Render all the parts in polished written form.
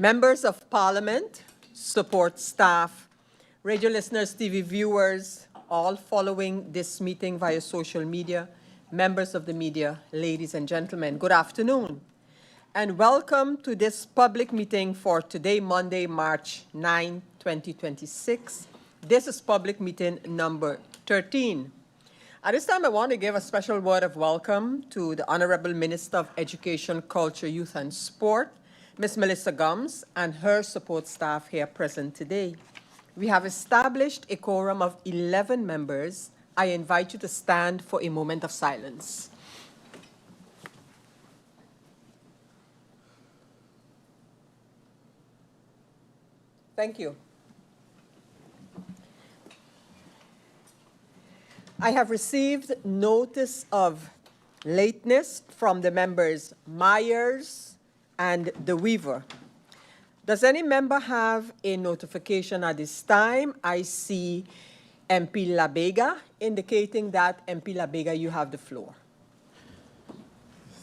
Members of Parliament, support staff, radio listeners, TV viewers, all following this meeting via social media, members of the media, ladies and gentlemen, good afternoon, and welcome to this public meeting for today, Monday, March 9, 2026. This is public meeting number 13. At this time, I want to give a special word of welcome to the Honorable Minister of Education, Culture, Youth and Sport, Ms. Melissa Gums, and her support staff here present today. We have established a quorum of 11 members. I invite you to stand for a moment of silence. Thank you. I have received notice of lateness from the members Myers and De Weaver. Does any member have a notification at this time? I see MP Labega indicating that. MP Labega, you have the floor.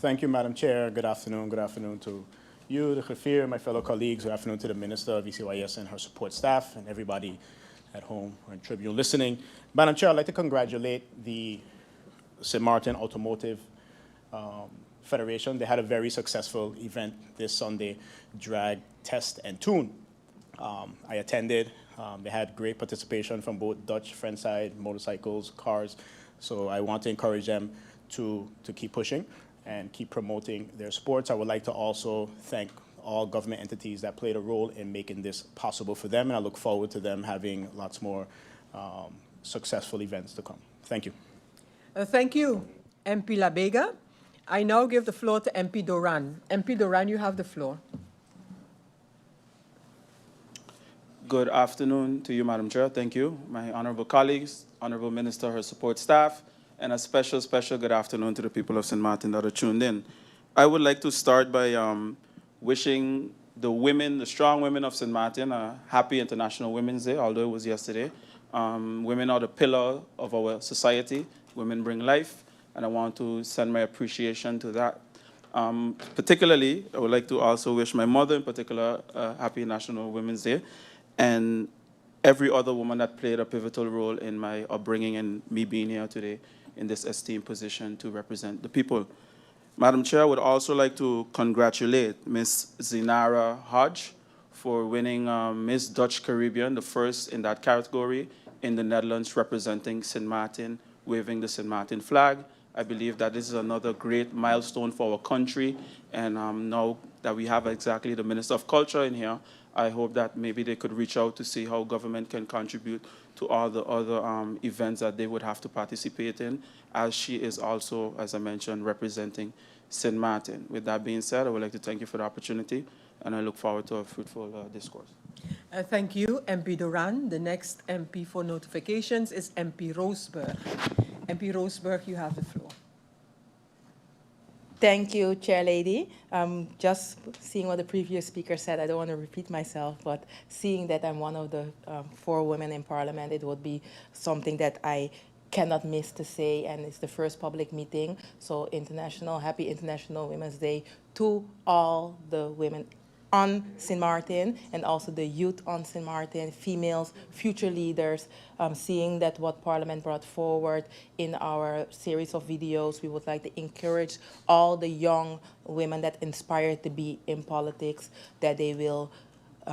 Thank you, Madam Chair. Good afternoon. Good afternoon to you, the Khafir, my fellow colleagues. Good afternoon to the Minister of ECYS and her support staff and everybody at home or in Tribune listening. Madam Chair, I'd like to congratulate the St. Martin Automotive Federation. They had a very successful event this Sunday, Drag, Test, and Tune. I attended. They had great participation from both Dutch, French side, motorcycles, cars. So I want to encourage them to keep pushing and keep promoting their sports. I would like to also thank all government entities that played a role in making this possible for them, and I look forward to them having lots more successful events to come. Thank you. Thank you, MP Labega. I now give the floor to MP Doran. MP Doran, you have the floor. Good afternoon to you, Madam Chair. Thank you. My honorable colleagues, honorable minister, her support staff, and a special good afternoon to the people of St. Martin that are tuned in. I would like to start by wishing the women, the strong women of St. Martin, a happy International Women's Day, although it was yesterday. Women are the pillar of our society. Women bring life, and I want to send my appreciation to that. Particularly, I would like to also wish my mother in particular a happy National Women's Day, and every other woman that played a pivotal role in my upbringing and me being here today in this esteemed position to represent the people. Madam Chair, I would also like to congratulate Ms. Zinara Hodge for winning Miss Dutch Caribbean, the first in that category in the Netherlands, representing St. Martin, waving the St. Martin flag. I believe that this is another great milestone for our country, and now that we have exactly the Minister of Culture in here, I hope that maybe they could reach out to see how government can contribute to all the other events that they would have to participate in, as she is also, as I mentioned, representing St. Martin. With that being said, I would like to thank you for the opportunity, and I look forward to a fruitful discourse. Thank you, MP Doran. The next MP for notifications is MP Roseberg. MP Roseberg, you have the floor. Thank you, Chair Lady. Just seeing what the previous speaker said, I don't want to repeat myself, but seeing that I'm one of the 4 women in Parliament, it would be something that I cannot miss to say, and it's the first public meeting. So happy International Women's Day to all the women on St. Martin and also the youth on St. Martin, females, future leaders, seeing that what Parliament brought forward in our series of videos. We would like to encourage all the young women that inspire to be in politics, that they will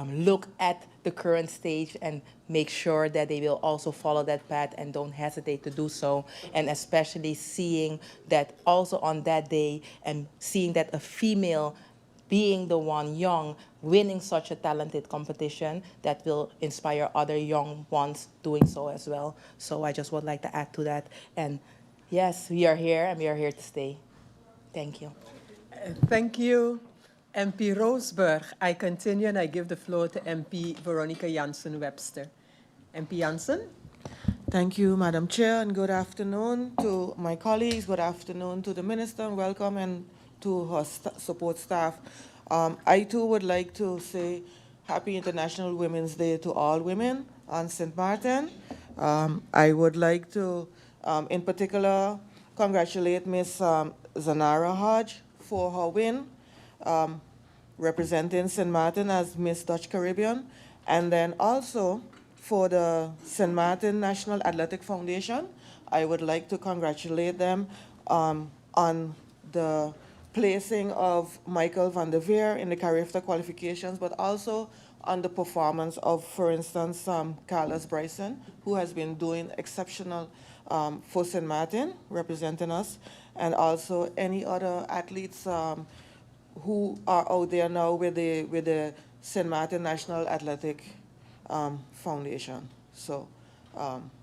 look at the current stage and make sure that they will also follow that path and don't hesitate to do so. And especially seeing that also on that day and seeing that a female being the one young, winning such a talented competition that will inspire other young ones doing so as well. So I just would like to add to that. And yes, we are here and we are here to stay. Thank you. Thank you, MP Roseberg. I continue and I give the floor to MP Veronica Jansen-Webster. MP Jansen. Thank you, Madam Chair, and good afternoon to my colleagues. Good afternoon to the Minister, and welcome, and to her support staff. I too would like to say Happy International Women's Day to all women on St. Martin. I would like to, in particular, congratulate Ms. Zanara Hodge for her win. representing St. Martin as Miss Dutch Caribbean, and then also for the St. Martin National Athletic Foundation, I would like to congratulate them on the placing of Michael van der Veer in the Carifta qualifications, but also on the performance of, for instance, Carlos Bryson, who has been doing exceptional for St. Martin, representing us, and also any other athletes who are out there now with the St. Martin National Athletic Foundation. So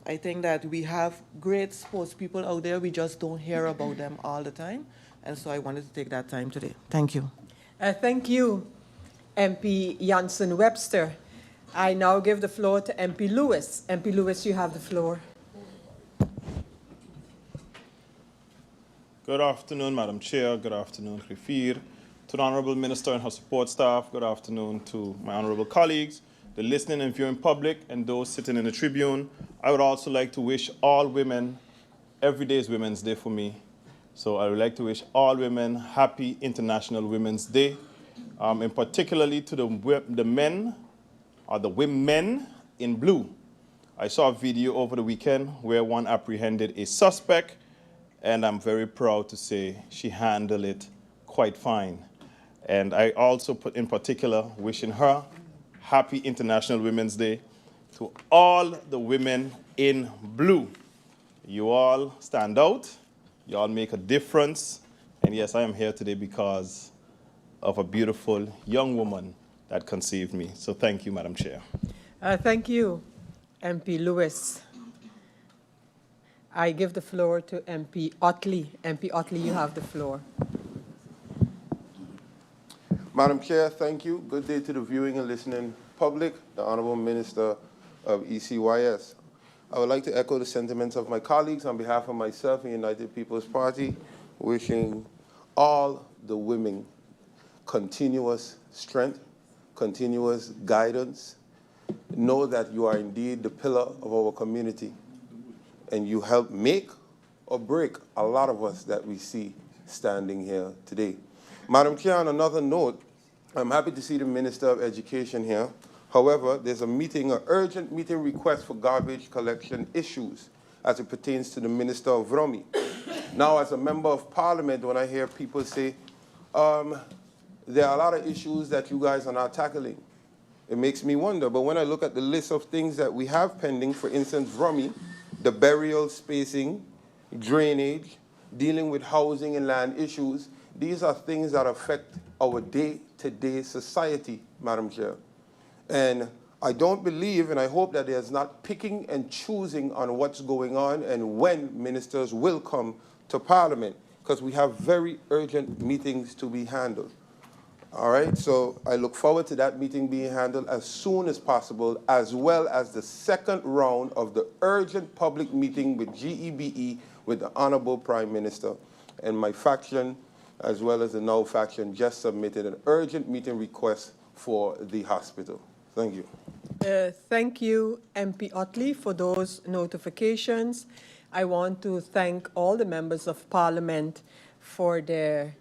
I think that we have great sports people out there. We just don't hear about them all the time. And so I wanted to take that time today. Thank you. Thank you, MP Jansen Webster. I now give the floor to MP Lewis. MP Lewis, you have the floor. Good afternoon, Madam Chair. Good afternoon, Khifir. To the Honorable Minister and her support staff, good afternoon to my honorable colleagues, the listening and viewing public, and those sitting in the tribune. I would also like to wish all women, every day is Women's Day for me, so I would like to wish all women happy International Women's Day, and particularly to the men, or the women in blue. I saw a video over the weekend where one apprehended a suspect, and I'm very proud to say she handled it quite fine. And I also put in particular wishing her happy International Women's Day to all the women in blue. You all stand out, you all make a difference, and yes, I am here today because of a beautiful young woman that conceived me. So thank you, Madam Chair. Thank you, MP Lewis. I give the floor to MP Ottley. MP Ottley, you have the floor. Madam Chair, thank you. Good day to the viewing and listening public, the Honorable Minister of ECYS. I would like to echo the sentiments of my colleagues on behalf of myself and United People's Party, wishing all the women continuous strength, continuous guidance. Know that you are indeed the pillar of our community, and you help make or break a lot of us that we see standing here today. Madam Chair, on another note, I'm happy to see the Minister of Education here. However, there's a meeting, an urgent meeting request for garbage collection issues as it pertains to the Minister of Vromi. Now, as a member of Parliament, when I hear people say, there are a lot of issues that you guys are not tackling, it makes me wonder. But when I look at the list of things that we have pending, for instance, Vromi, the burial spacing, drainage, dealing with housing and land issues, these are things that affect our day-to-day society, Madam Chair. And I don't believe, and I hope that there's not picking and choosing on what's going on and when ministers will come to Parliament, because we have very urgent meetings to be handled. All right, so I look forward to that meeting being handled as soon as possible, as well as the second round of the urgent public meeting with GEBE with the Honorable Prime Minister. And my faction, as well as the NOW faction, just submitted an urgent meeting request for the hospital. Thank you. Thank you, MP Ottley, for those notifications. I want to thank all the members of Parliament for their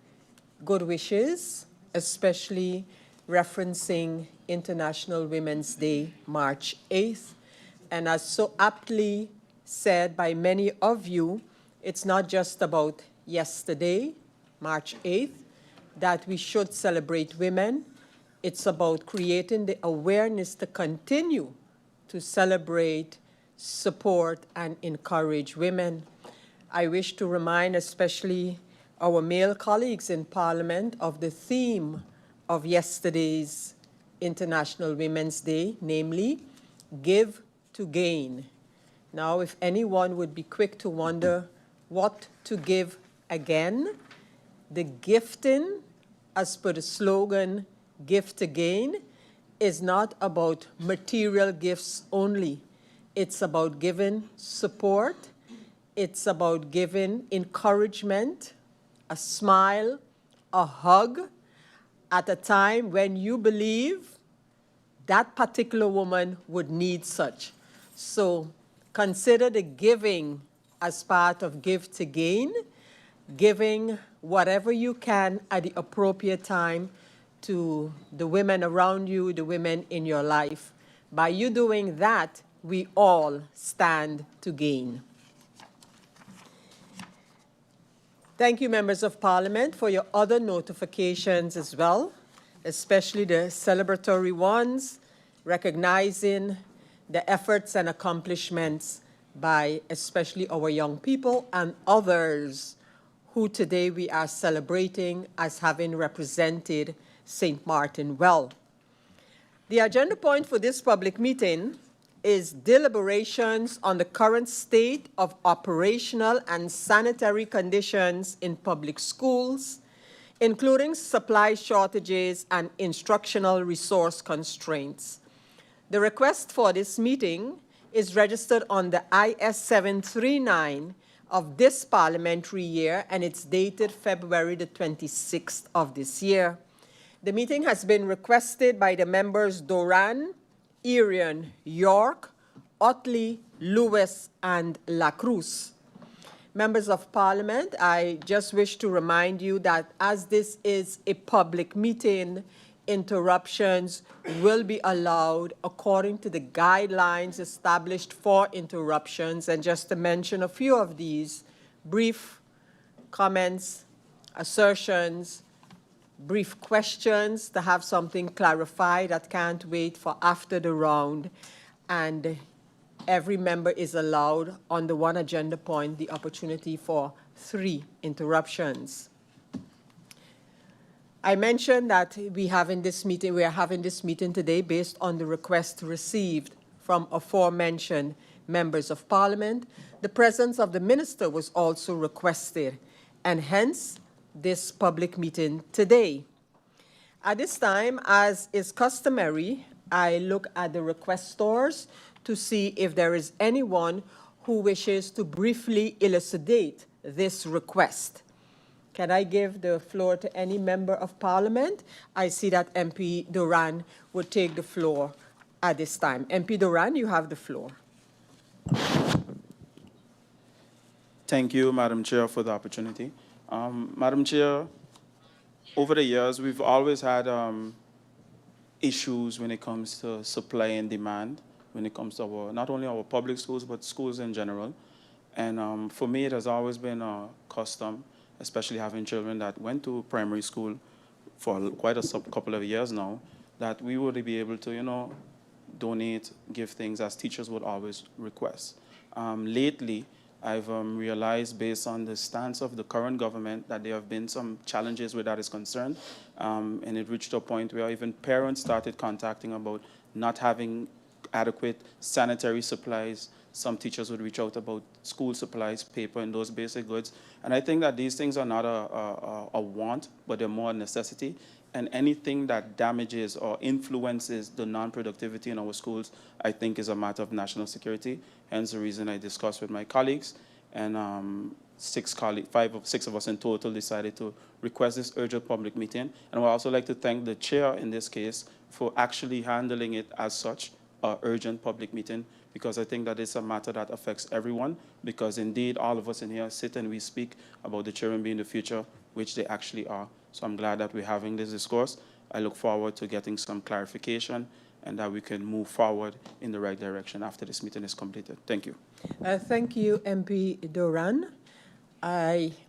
good wishes, especially referencing International Women's Day, March 8th. And as so aptly said by many of you, it's not just about yesterday, March 8th, that we should celebrate women. It's about creating the awareness to continue to celebrate, support, and encourage women. I wish to remind especially our male colleagues in Parliament of the theme of yesterday's International Women's Day, namely, give to gain. Now, if anyone would be quick to wonder what to give again, the gifting, as per the slogan, give to gain, is not about material gifts only. It's about giving support. It's about giving encouragement, a smile, a hug, at a time when you believe that particular woman would need such. So consider the giving as part of Give to Gain, giving whatever you can at the appropriate time to the women around you, the women in your life. By you doing that, we all stand to gain. Thank you, members of Parliament, for your other notifications as well, especially the celebratory ones, recognizing the efforts and accomplishments by especially our young people and others who today we are celebrating as having represented St. Martin well. The agenda point for this public meeting is deliberations on the current state of operational and sanitary conditions in public schools, including supply shortages and instructional resource constraints. The request for this meeting is registered on the IS 739 of this parliamentary year, and it's dated February the 26th of this year. The meeting has been requested by the members Doran, Irion, York, Ottley, Lewis, and Lacroes. Members of Parliament, I just wish to remind you that as this is a public meeting, interruptions will be allowed according to the guidelines established for interruptions. And just to mention a few of these: brief comments, assertions, brief questions to have something clarified that can't wait for after the round, and every member is allowed on the one agenda point the opportunity for 3 interruptions. I mentioned that we are having this meeting today based on the request received from aforementioned members of Parliament. The presence of the minister was also requested, and hence this public meeting today. At this time, as is customary, I look at the requestors to see if there is anyone who wishes to briefly elucidate this request. Can I give the floor to any member of Parliament? I see that MP Doran would take the floor at this time. MP Doran, you have the floor. Thank you, Madam Chair, for the opportunity. Madam Chair, over the years, we've always had issues when it comes to supply and demand, when it comes to not only our public schools, but schools in general. And for me, it has always been a custom, especially having children that went to primary school for quite a couple of years now, that we would be able to, donate, give things as teachers would always request. Lately, I've realized, based on the stance of the current government, that there have been some challenges where that is concerned. And it reached a point where even parents started contacting about not having adequate sanitary supplies. Some teachers would reach out about school supplies, paper, and those basic goods. And I think that these things are not a want, but they're more a necessity. And anything that damages or influences the non-productivity in our schools, I think, is a matter of national security. Hence the reason I discussed with my colleagues, and 6 of us in total decided to request this urgent public meeting. And I would also like to thank the chair in this case for actually handling it as such, an urgent public meeting, because I think that it's a matter that affects everyone, because indeed all of us in here sit and we speak about the children being the future, which they actually are. So I'm glad that we're having this discourse. I look forward to getting some clarification and that we can move forward in the right direction after this meeting is completed. Thank you. Thank you, MP Doran.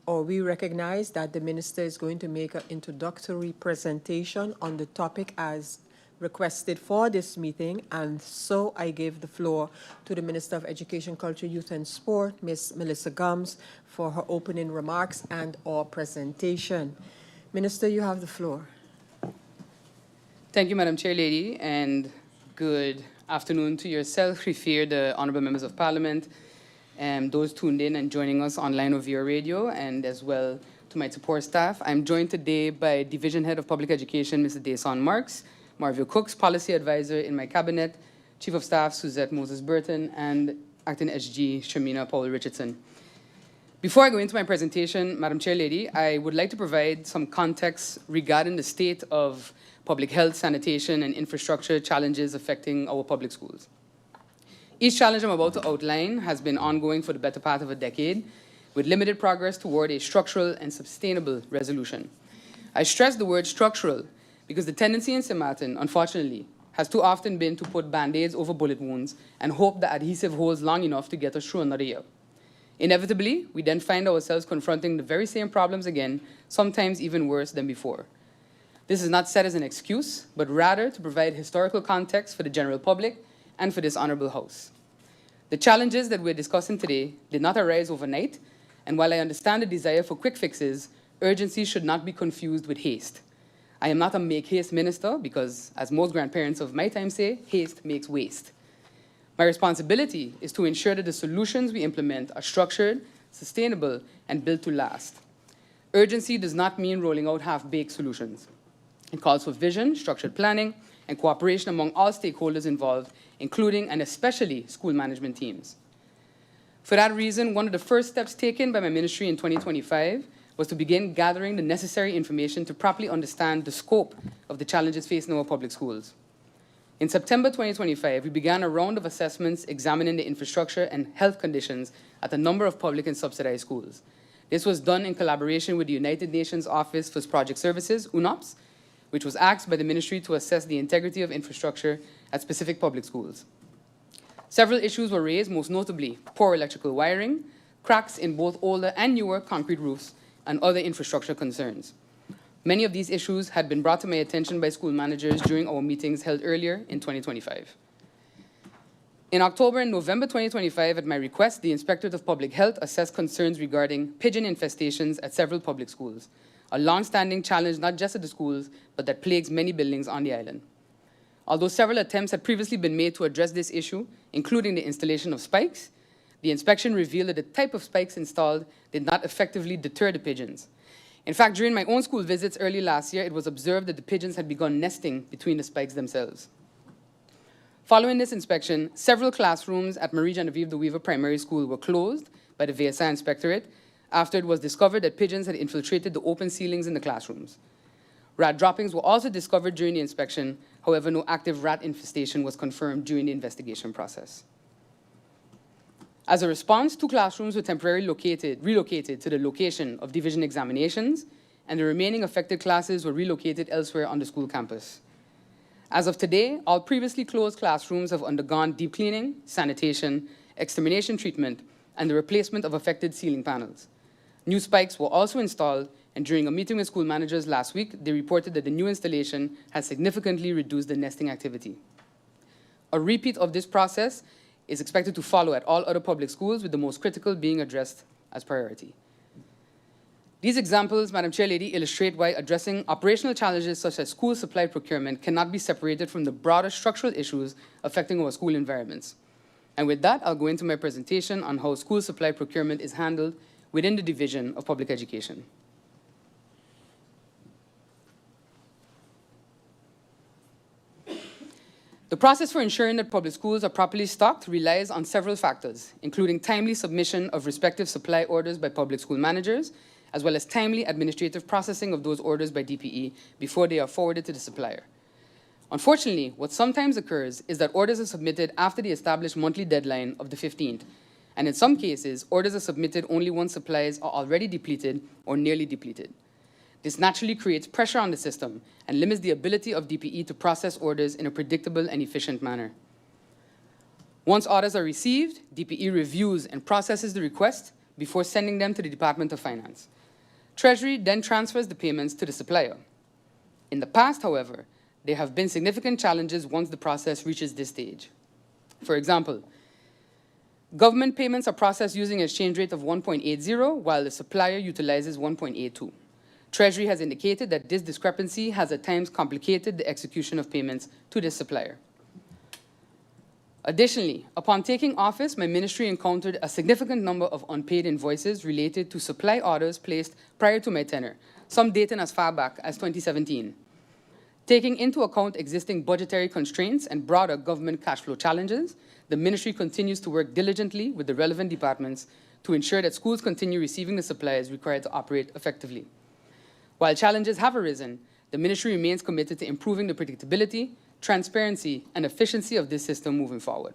We recognize that the minister is going to make an introductory presentation on the topic as requested for this meeting, and so I give the floor to the Minister of Education, Culture, Youth and Sport, Ms. Melissa Gums, for her opening remarks and or presentation. Minister, you have the floor. Thank you, Madam Chair Lady, and good afternoon to yourself, the honourable members of Parliament, and those tuned in and joining us online or via radio, and as well to my support staff. I'm joined today by Division Head of Public Education, Mr. Deson Marks, Marville Cooks, Policy Advisor in my cabinet, Chief of Staff Suzette Moses-Burton, and Acting SG Shamina Powell-Richardson. Before I go into my presentation, Madam Chair Lady, I would like to provide some context regarding the state of public health, sanitation, and infrastructure challenges affecting our public schools. Each challenge I'm about to outline has been ongoing for the better part of a decade, with limited progress toward a structural and sustainable resolution. I stress the word structural because the tendency in St. Martin, unfortunately, has too often been to put Band-Aids over bullet wounds and hope the adhesive holds long enough to get us through another year. Inevitably, we then find ourselves confronting the very same problems again, sometimes even worse than before. This is not said as an excuse, but rather to provide historical context for the general public and for this honorable House. The challenges that we're discussing today did not arise overnight, and while I understand the desire for quick fixes, urgency should not be confused with haste. I am not a make haste minister because, as most grandparents of my time say, haste makes waste. My responsibility is to ensure that the solutions we implement are structured, sustainable, and built to last. Urgency does not mean rolling out half-baked solutions. It calls for vision, structured planning, and cooperation among all stakeholders involved, including and especially school management teams. For that reason, one of the first steps taken by my ministry in 2025 was to begin gathering the necessary information to properly understand the scope of the challenges facing our public schools. In September 2025, we began a round of assessments examining the infrastructure and health conditions at a number of public and subsidized schools. This was done in collaboration with the United Nations Office for Project Services, UNOPS, which was asked by the ministry to assess the integrity of infrastructure at specific public schools. Several issues were raised, most notably poor electrical wiring, cracks in both older and newer concrete roofs, and other infrastructure concerns. Many of these issues had been brought to my attention by school managers during our meetings held earlier in 2025. In October and November 2025, at my request, the Inspectorate of Public Health assessed concerns regarding pigeon infestations at several public schools, a long-standing challenge not just at the schools, but that plagues many buildings on the island. Although several attempts had previously been made to address this issue, including the installation of spikes, the inspection revealed that the type of spikes installed did not effectively deter the pigeons. In fact, during my own school visits early last year, it was observed that the pigeons had begun nesting between the spikes themselves. Following this inspection, several classrooms at Marie Genevieve de Weaver Primary School were closed by the VSI Inspectorate after it was discovered that pigeons had infiltrated the open ceilings in the classrooms. Rat droppings were also discovered during the inspection. However, no active rat infestation was confirmed during the investigation process. As a response, 2 classrooms were temporarily relocated to the location of division examinations, and the remaining affected classes were relocated elsewhere on the school campus. As of today, all previously closed classrooms have undergone deep cleaning, sanitation, extermination treatment, and the replacement of affected ceiling panels. New spikes were also installed, and during a meeting with school managers last week, they reported that the new installation has significantly reduced the nesting activity. A repeat of this process is expected to follow at all other public schools, with the most critical being addressed as priority. These examples, Madam Chair Lady, illustrate why addressing operational challenges such as school supply procurement cannot be separated from the broader structural issues affecting our school environments. And with that, I'll go into my presentation on how school supply procurement is handled within the Division of Public Education. The process for ensuring that public schools are properly stocked relies on several factors, including timely submission of respective supply orders by public school managers, as well as timely administrative processing of those orders by DPE before they are forwarded to the supplier. Unfortunately, what sometimes occurs is that orders are submitted after the established monthly deadline of the 15th, and in some cases, orders are submitted only once supplies are already depleted or nearly depleted. This naturally creates pressure on the system and limits the ability of DPE to process orders in a predictable and efficient manner. Once orders are received, DPE reviews and processes the request before sending them to the Department of Finance. Treasury then transfers the payments to the supplier. In the past, however, there have been significant challenges once the process reaches this stage. For example, government payments are processed using an exchange rate of 1.80, while the supplier utilizes 1.82. Treasury has indicated that this discrepancy has at times complicated the execution of payments to this supplier. Additionally, upon taking office, my ministry encountered a significant number of unpaid invoices related to supply orders placed prior to my tenure, some dating as far back as 2017. Taking into account existing budgetary constraints and broader government cash flow challenges, the ministry continues to work diligently with the relevant departments to ensure that schools continue receiving the supplies required to operate effectively. While challenges have arisen, the ministry remains committed to improving the predictability, transparency, and efficiency of this system moving forward.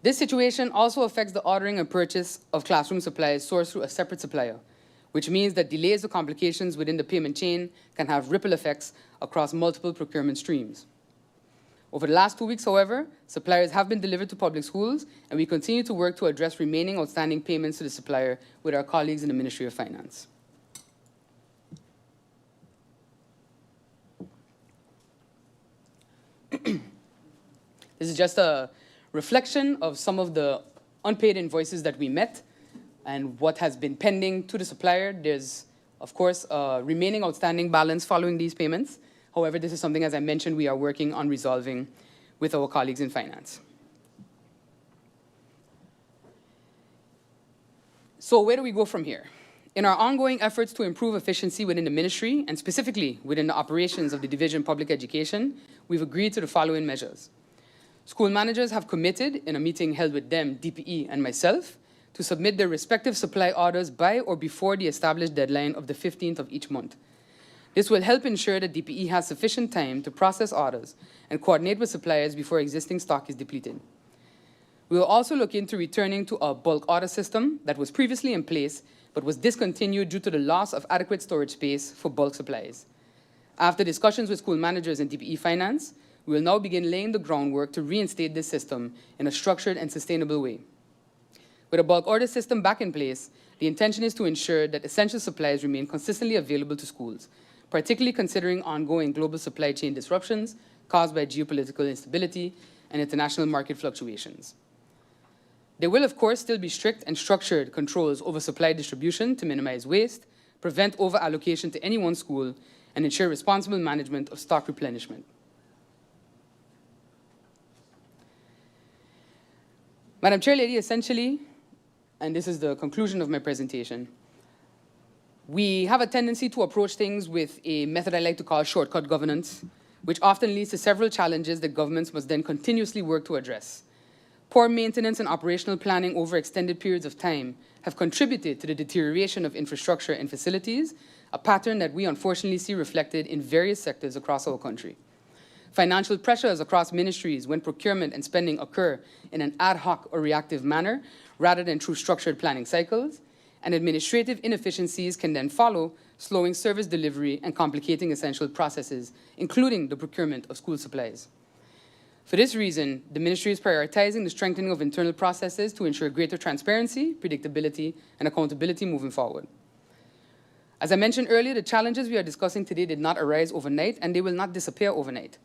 This situation also affects the ordering and purchase of classroom supplies sourced through a separate supplier, which means that delays or complications within the payment chain can have ripple effects across multiple procurement streams. Over the last 2 weeks, however, suppliers have been delivered to public schools, and we continue to work to address remaining outstanding payments to the supplier with our colleagues in the Ministry of Finance. This is just a reflection of some of the unpaid invoices that we met and what has been pending to the supplier. There's, of course, a remaining outstanding balance following these payments. However, this is something, as I mentioned, we are working on resolving with our colleagues in finance. So where do we go from here? In our ongoing efforts to improve efficiency within the ministry, and specifically within the operations of the Division of Public Education, we've agreed to the following measures. School managers have committed, in a meeting held with them, DPE, and myself, to submit their respective supply orders by or before the established deadline of the 15th of each month. This will help ensure that DPE has sufficient time to process orders and coordinate with suppliers before existing stock is depleted. We will also look into returning to a bulk order system that was previously in place but was discontinued due to the loss of adequate storage space for bulk supplies. After discussions with school managers and DPE Finance, we will now begin laying the groundwork to reinstate this system in a structured and sustainable way. With a bulk order system back in place, the intention is to ensure that essential supplies remain consistently available to schools, particularly considering ongoing global supply chain disruptions caused by geopolitical instability and international market fluctuations. There will, of course, still be strict and structured controls over supply distribution to minimize waste, prevent over-allocation to any one school, and ensure responsible management of stock replenishment. Madam Chair Lady, essentially, and this is the conclusion of my presentation, we have a tendency to approach things with a method I like to call shortcut governance, which often leads to several challenges that governments must then continuously work to address. Poor maintenance and operational planning over extended periods of time have contributed to the deterioration of infrastructure and facilities, a pattern that we unfortunately see reflected in various sectors across our country. Financial pressures across ministries when procurement and spending occur in an ad hoc or reactive manner rather than through structured planning cycles, and administrative inefficiencies can then follow, slowing service delivery and complicating essential processes, including the procurement of school supplies. For this reason, the ministry is prioritizing the strengthening of internal processes to ensure greater transparency, predictability, and accountability moving forward. As I mentioned earlier, the challenges we are discussing today did not arise overnight, and they will not disappear overnight.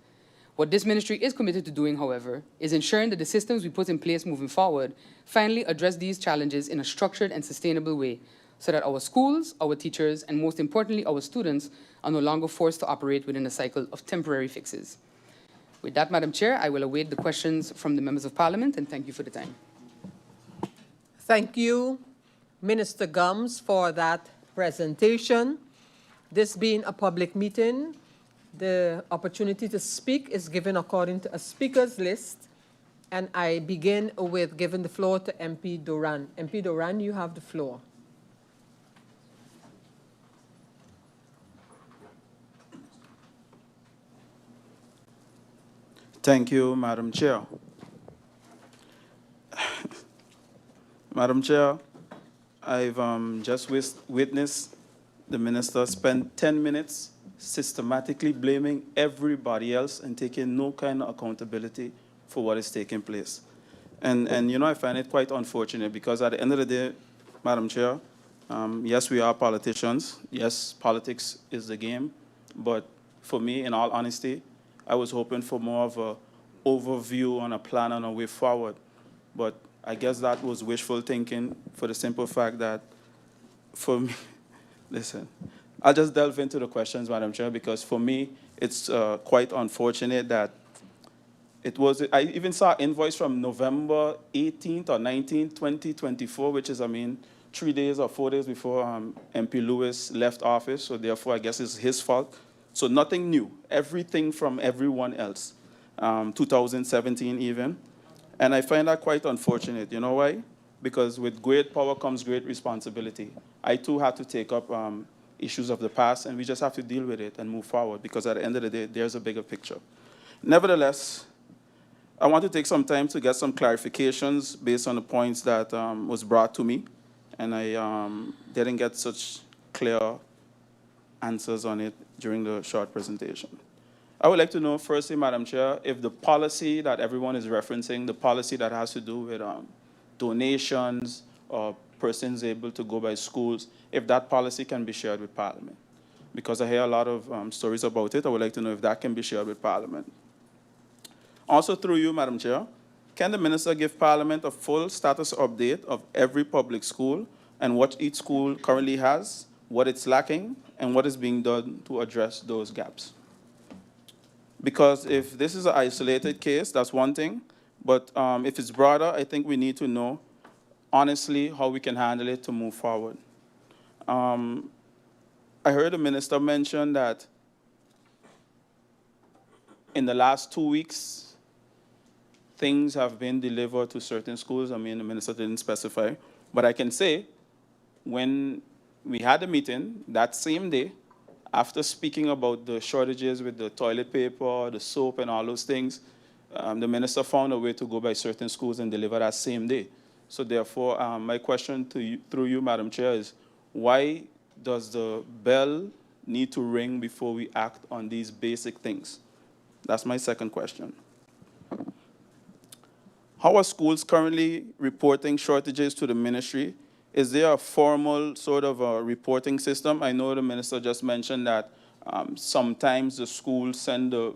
What this ministry is committed to doing, however, is ensuring that the systems we put in place moving forward finally address these challenges in a structured and sustainable way, so that our schools, our teachers, and most importantly, our students are no longer forced to operate within a cycle of temporary fixes. With that, Madam Chair, I will await the questions from the members of Parliament, and thank you for the time. Thank you, Minister Gums, for that presentation. This being a public meeting, the opportunity to speak is given according to a speaker's list, and I begin with giving the floor to MP Doran. MP Doran, you have the floor. Thank you, Madam Chair. Madam Chair, I've just witnessed the minister spend 10 minutes systematically blaming everybody else and taking no kind of accountability for what is taking place. And you know, I find it quite unfortunate because at the end of the day, Madam Chair, yes, we are politicians. Yes, politics is the game. But for me, in all honesty, I was hoping for more of an overview on a plan and a way forward. But I guess that was wishful thinking for the simple fact that, for me, listen, I'll just delve into the questions, Madam Chair, because for me, it's quite unfortunate that it was, I even saw an invoice from November 18th or 19th, 2024, which is, 3 days or 4 days before MP Lewis left office. So therefore, I guess it's his fault. So nothing new, everything from everyone else, 2017 even. And I find that quite unfortunate. You know why? Because with great power comes great responsibility. I too had to take up issues of the past, and we just have to deal with it and move forward, because at the end of the day, there's a bigger picture. Nevertheless, I want to take some time to get some clarifications based on the points that was brought to me, and I didn't get such clear answers on it during the short presentation. I would like to know, firstly, Madam Chair, if the policy that everyone is referencing, the policy that has to do with donations or persons able to go by schools, if that policy can be shared with Parliament. Because I hear a lot of stories about it, I would like to know if that can be shared with Parliament. Also through you, Madam Chair, can the Minister give Parliament a full status update of every public school and what each school currently has, what it's lacking, and what is being done to address those gaps? Because if this is an isolated case, that's one thing. But if it's broader, I think we need to know, honestly, how we can handle it to move forward. I heard the minister mention that in the last 2 weeks, things have been delivered to certain schools. I mean, the minister didn't specify. But I can say, when we had a meeting that same day, after speaking about the shortages with the toilet paper, the soap, and all those things, the minister found a way to go by certain schools and deliver that same day. So therefore, my question to you, through you, Madam Chair, is why does the bell need to ring before we act on these basic things? That's my second question. How are schools currently reporting shortages to the ministry? Is there a formal sort of a reporting system? I know the minister just mentioned that sometimes the schools send the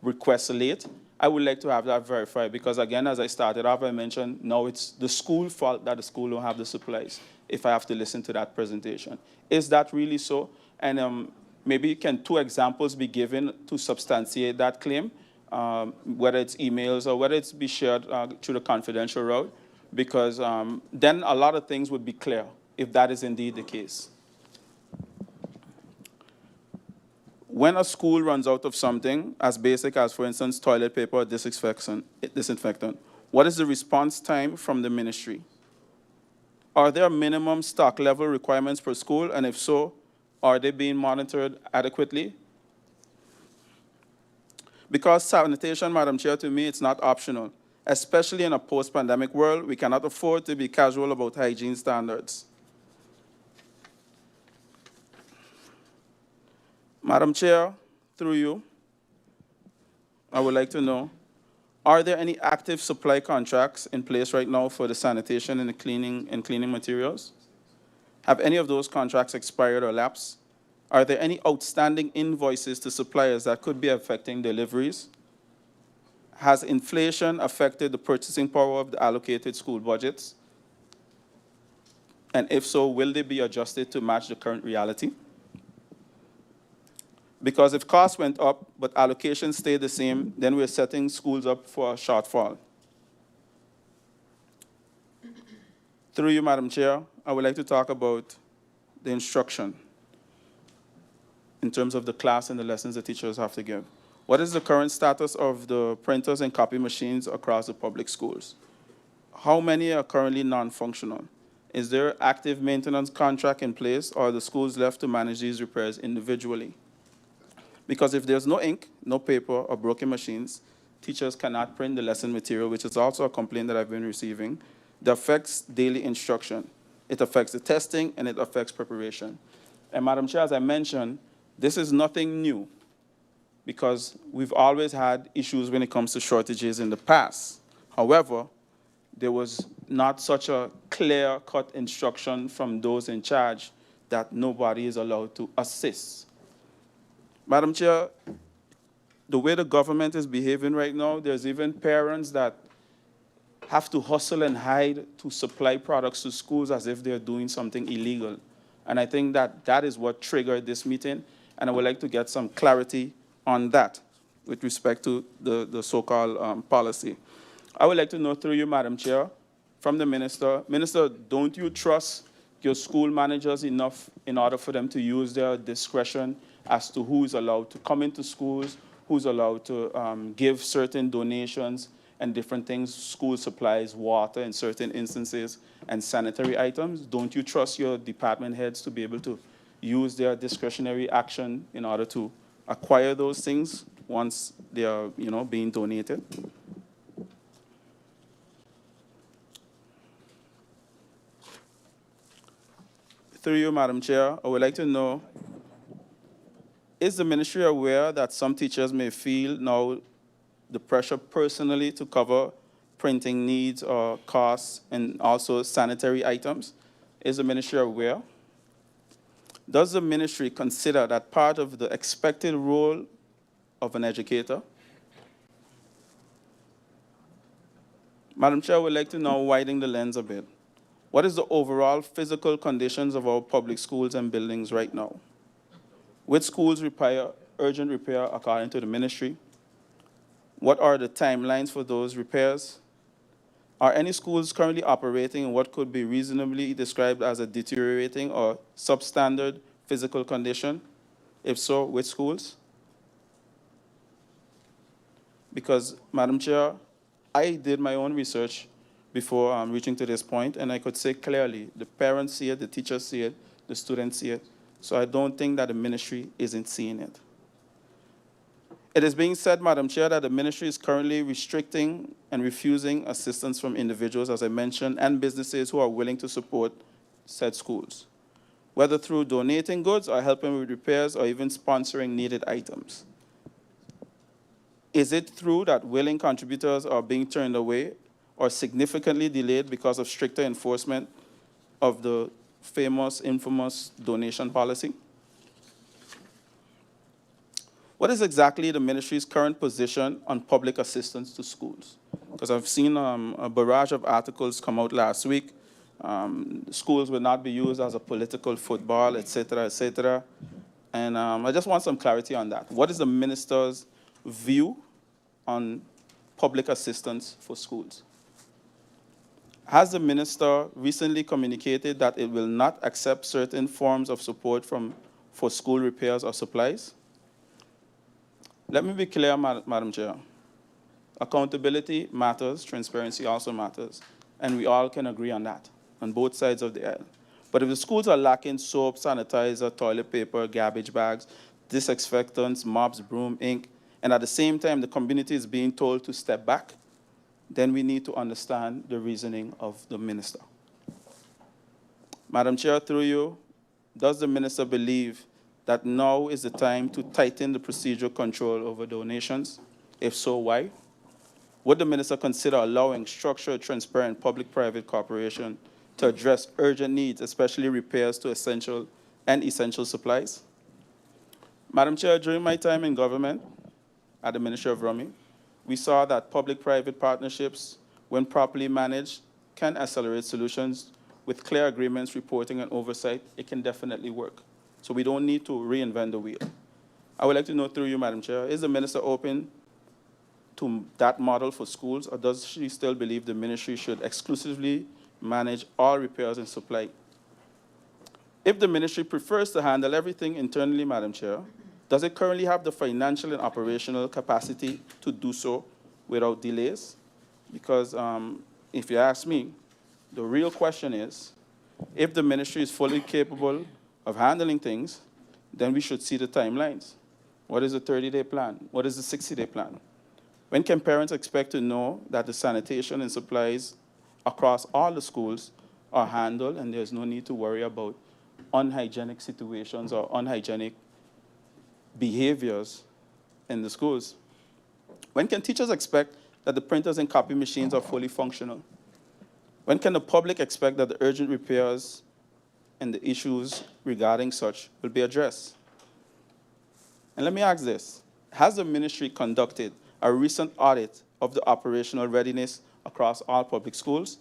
requests late. I would like to have that verified because, again, as I started off, I mentioned, no, it's the school fault that the school don't have the supplies, if I have to listen to that presentation. Is that really so? And maybe can 2 examples be given to substantiate that claim, whether it's emails or whether it's be shared through the confidential route? Because then a lot of things would be clear if that is indeed the case. When a school runs out of something as basic as, for instance, toilet paper or disinfectant, what is the response time from the ministry? Are there minimum stock level requirements per school? And if so, are they being monitored adequately? Because sanitation, Madam Chair, to me, it's not optional. Especially in a post-pandemic world, we cannot afford to be casual about hygiene standards. Madam Chair, through you, I would like to know, are there any active supply contracts in place right now for the sanitation and the cleaning materials? Have any of those contracts expired or lapsed? Are there any outstanding invoices to suppliers that could be affecting deliveries? Has inflation affected the purchasing power of the allocated school budgets? And if so, will they be adjusted to match the current reality? Because if costs went up, but allocations stayed the same, then we're setting schools up for a shortfall. Through you, Madam Chair, I would like to talk about the instruction in terms of the class and the lessons the teachers have to give. What is the current status of the printers and copy machines across the public schools? How many are currently non-functional? Is there active maintenance contract in place, or are the schools left to manage these repairs individually? Because if there's no ink, no paper, or broken machines, teachers cannot print the lesson material, which is also a complaint that I've been receiving. That affects daily instruction. It affects the testing, and it affects preparation. And Madam Chair, as I mentioned, this is nothing new, because we've always had issues when it comes to shortages in the past. However, there was not such a clear-cut instruction from those in charge that nobody is allowed to assist. Madam Chair, the way the government is behaving right now, there's even parents that have to hustle and hide to supply products to schools as if they're doing something illegal. And I think that that is what triggered this meeting, and I would like to get some clarity on that with respect to the so-called policy. I would like to know through you, Madam Chair, from the Minister, Minister, don't you trust your school managers enough in order for them to use their discretion as to who is allowed to come into schools, who's allowed to give certain donations and different things, school supplies, water in certain instances, and sanitary items? Don't you trust your department heads to be able to use their discretionary action in order to acquire those things once they are, being donated? Through you, Madam Chair, I would like to know, is the ministry aware that some teachers may feel now the pressure personally to cover printing needs or costs and also sanitary items? Is the ministry aware? Does the ministry consider that part of the expected role of an educator? Madam Chair, I would like to now widen the lens a bit. What is the overall physical conditions of our public schools and buildings right now? Which schools require urgent repair according to the ministry? What are the timelines for those repairs? Are any schools currently operating in what could be reasonably described as a deteriorating or substandard physical condition? If so, which schools? Because, Madam Chair, I did my own research before reaching to this point, and I could say clearly, the parents see it, the teachers see it, the students see it, so I don't think that the ministry isn't seeing it. It is being said, Madam Chair, that the ministry is currently restricting and refusing assistance from individuals, as I mentioned, and businesses who are willing to support said schools, whether through donating goods or helping with repairs or even sponsoring needed items. Is it true that willing contributors are being turned away or significantly delayed because of stricter enforcement of the famous, infamous donation policy? What is exactly the ministry's current position on public assistance to schools? Because I've seen a barrage of articles come out last week. Schools will not be used as a political football, et cetera, et cetera. And I just want some clarity on that. What is the minister's view on public assistance for schools? Has the minister recently communicated that it will not accept certain forms of support for school repairs or supplies? Let me be clear, Madam Chair. Accountability matters, transparency also matters, and we all can agree on that, on both sides of the aisle. But if the schools are lacking soap, sanitizer, toilet paper, garbage bags, disinfectants, mops, broom, ink, and at the same time the community is being told to step back, then we need to understand the reasoning of the minister. Madam Chair, through you, does the minister believe that now is the time to tighten the procedural control over donations? If so, why? Would the minister consider allowing structured, transparent public-private cooperation to address urgent needs, especially repairs to essential supplies? Madam Chair, during my time in government at the Ministry of Rummy, we saw that public-private partnerships, when properly managed, can accelerate solutions. With clear agreements, reporting, and oversight, it can definitely work. So we don't need to reinvent the wheel. I would like to know through you, Madam Chair, is the minister open to that model for schools, or does she still believe the ministry should exclusively manage all repairs and supply? If the ministry prefers to handle everything internally, Madam Chair, does it currently have the financial and operational capacity to do so without delays? Because if you ask me, the real question is, if the ministry is fully capable of handling things, then we should see the timelines. What is the 30-day plan? What is the 60-day plan? When can parents expect to know that the sanitation and supplies across all the schools are handled and there's no need to worry about unhygienic situations or unhygienic behaviors in the schools? When can teachers expect that the printers and copy machines are fully functional? When can the public expect that the urgent repairs and the issues regarding such will be addressed? And let me ask this. Has the ministry conducted a recent audit of the operational readiness across all public schools?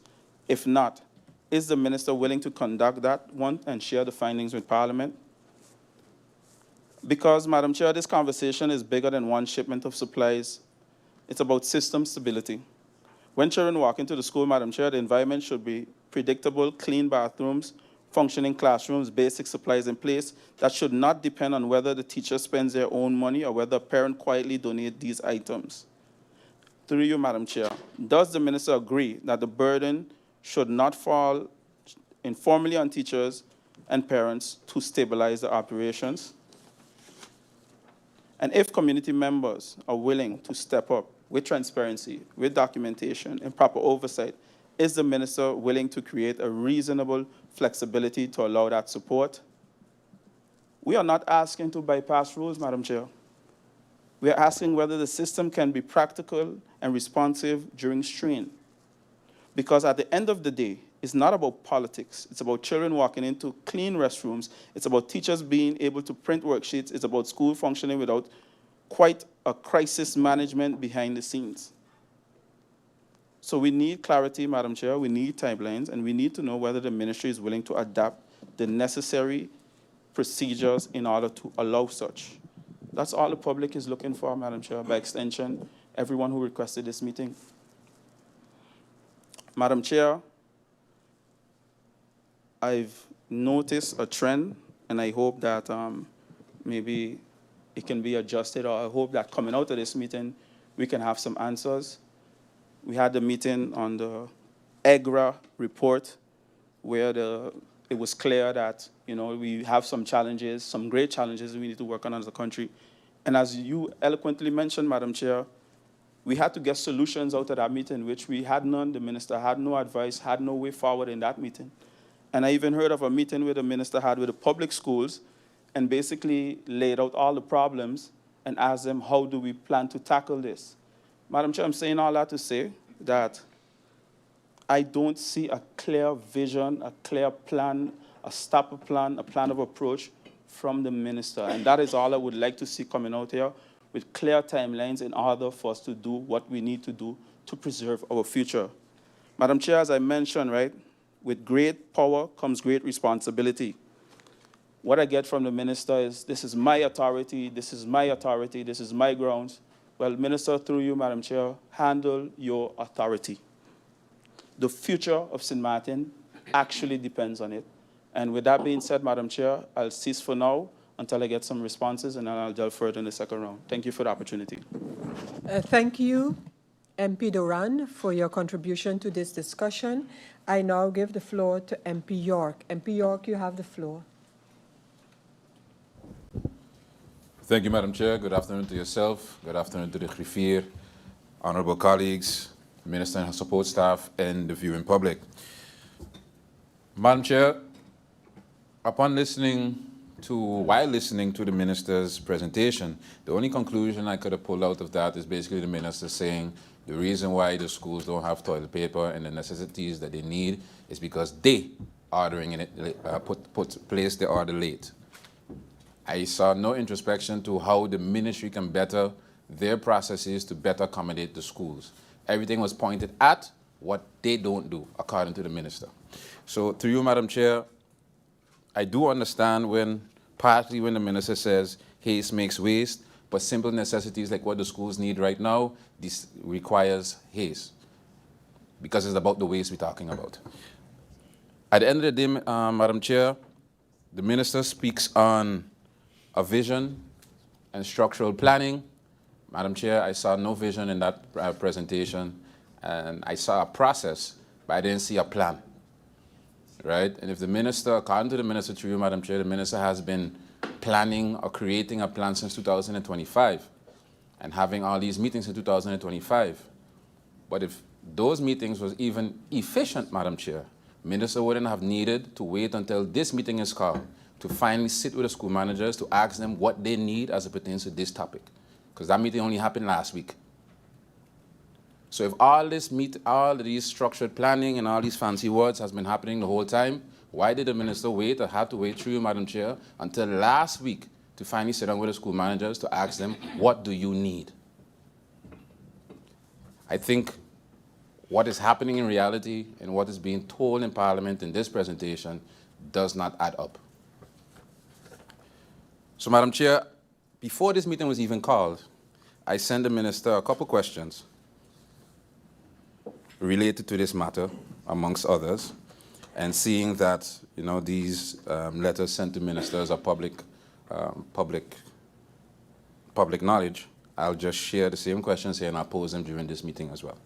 If not, is the minister willing to conduct that one and share the findings with Parliament? Because, Madam Chair, this conversation is bigger than one shipment of supplies. It's about system stability. When children walk into the school, Madam Chair, the environment should be predictable, clean bathrooms, functioning classrooms, basic supplies in place. That should not depend on whether the teacher spends their own money or whether a parent quietly donates these items. Through you, Madam Chair, does the minister agree that the burden should not fall informally on teachers and parents to stabilize the operations? And if community members are willing to step up with transparency, with documentation, and proper oversight, Is the minister willing to create a reasonable flexibility to allow that support? We are not asking to bypass rules, Madam Chair. We are asking whether the system can be practical and responsive during strain. Because at the end of the day, it's not about politics. It's about children walking into clean restrooms. It's about teachers being able to print worksheets. It's about school functioning without quite a crisis management behind the scenes. So we need clarity, Madam Chair. We need timelines, and we need to know whether the ministry is willing to adapt the necessary procedures in order to allow such. That's all the public is looking for, Madam Chair, by extension, everyone who requested this meeting. Madam Chair, I've noticed a trend, and I hope that maybe it can be adjusted, or I hope that coming out of this meeting, we can have some answers. We had the meeting on the A.M.R report, where it was clear that, we have some challenges, some great challenges we need to work on as a country. And as you eloquently mentioned, Madam Chair, we had to get solutions out of that meeting, which we had none. The minister had no advice, had no way forward in that meeting. And I even heard of a meeting where the minister had with the public schools and basically laid out all the problems and asked them, how do we plan to tackle this? Madam Chair, I'm saying all that to say that I don't see a clear vision, a clear plan, a stopper plan, a plan of approach from the minister. And that is all I would like to see coming out here, with clear timelines in order for us to do what we need to do to preserve our future. Madam Chair, as I mentioned, right, with great power comes great responsibility. What I get from the minister is, this is my authority, this is my authority, this is my grounds. Well, Minister, through you, Madam Chair, handle your authority. The future of St. Martin actually depends on it. And with that being said, Madam Chair, I'll cease for now until I get some responses, and then I'll delve further in the second round. Thank you for the opportunity. Thank you, MP Doran, for your contribution to this discussion. I now give the floor to MP York. MP York, you have the floor. Thank you, Madam Chair. Good afternoon to yourself. Good afternoon to the Griffier, honorable colleagues, Minister and her support staff, and the viewing public. Madam Chair, while listening to the minister's presentation, the only conclusion I could have pulled out of that is basically the minister saying the reason why the schools don't have toilet paper and the necessities that they need is because they ordering it, placed the order late. I saw no introspection to how the ministry can better their processes to better accommodate the schools. Everything was pointed at what they don't do, according to the minister. So through you, Madam Chair, I do understand partly when the minister says haste makes waste, but simple necessities like what the schools need right now, this requires haste, because it's about the waste we're talking about. At the end of the day, Madam Chair, the minister speaks on a vision and structural planning. Madam Chair, I saw no vision in that presentation, and I saw a process, but I didn't see a plan, right? And if the minister, according to the minister, through you, Madam Chair, the minister has been planning or creating a plan since 2025 and having all these meetings in 2025. But if those meetings was even efficient, Madam Chair, minister wouldn't have needed to wait until this meeting is called to finally sit with the school managers to ask them what they need as it pertains to this topic. Because that meeting only happened last week. So if all of these structured planning and all these fancy words has been happening the whole time, why did the minister wait or have to wait through you, Madam Chair, until last week to finally sit down with the school managers to ask them, what do you need? I think what is happening in reality and what is being told in Parliament in this presentation does not add up. So, Madam Chair, before this meeting was even called, I sent the minister a couple questions related to this matter, amongst others, and seeing that these letters sent to ministers are public knowledge, I'll just share the same questions here and I'll pose them during this meeting as well.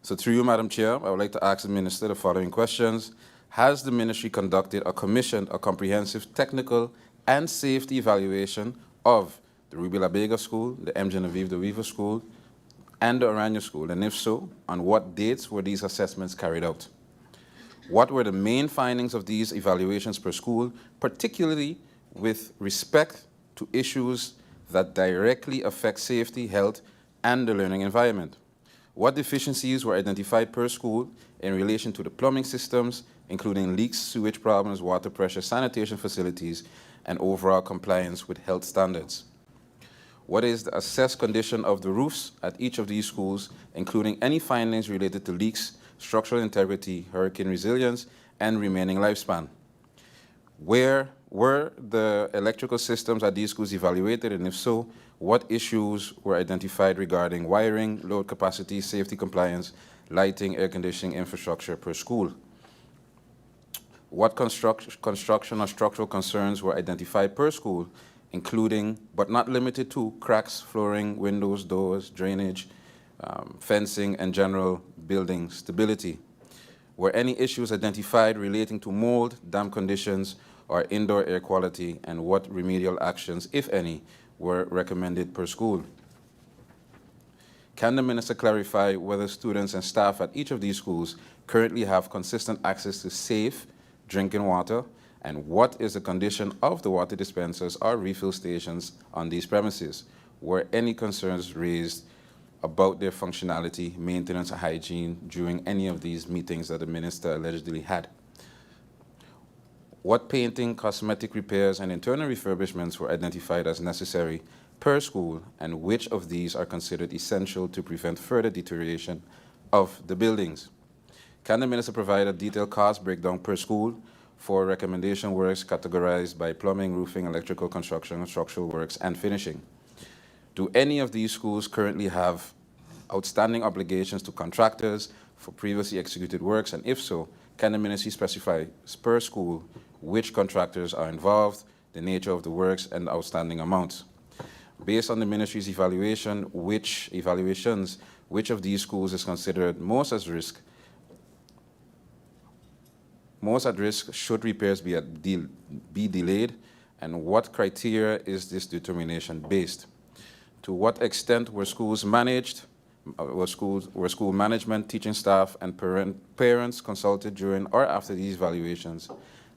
So through you, Madam Chair, I would like to ask the minister the following questions. Has the ministry conducted or commissioned a comprehensive technical and safety evaluation of the Ruby La Vega School, the M. Genevieve de Weaver School, and the Irion School? And if so, on what dates were these assessments carried out? What were the main findings of these evaluations per school, particularly with respect to issues that directly affect safety, health, and the learning environment? What deficiencies were identified per school in relation to the plumbing systems, including leaks, sewage problems, water pressure, sanitation facilities, and overall compliance with health standards? What is the assessed condition of the roofs at each of these schools, including any findings related to leaks, structural integrity, hurricane resilience, and remaining lifespan? Where were the electrical systems at these schools evaluated, and if so, what issues were identified regarding wiring, load capacity, safety compliance, lighting, air conditioning infrastructure per school? What construction or structural concerns were identified per school, including but not limited to cracks, flooring, windows, doors, drainage, fencing, and general building stability? Were any issues identified relating to mold, damp conditions, or indoor air quality, and what remedial actions, if any, were recommended per school? Can the minister clarify whether students and staff at each of these schools currently have consistent access to safe drinking water, and what is the condition of the water dispensers or refill stations on these premises? Were any concerns raised about their functionality, maintenance, or hygiene during any of these meetings that the minister allegedly had? What painting, cosmetic repairs, and internal refurbishments were identified as necessary per school, and which of these are considered essential to prevent further deterioration of the buildings? Can the minister provide a detailed cost breakdown per school for recommendation works categorized by plumbing, roofing, electrical construction, structural works, and finishing? Do any of these schools currently have outstanding obligations to contractors for previously executed works? And if so, can the ministry specify per school which contractors are involved, the nature of the works, and the outstanding amounts? Based on the ministry's evaluations, which of these schools is considered most at risk, should repairs be delayed, and what criteria is this determination based? To what extent were schools managed, were school management, teaching staff, and parents consulted during or after these evaluations,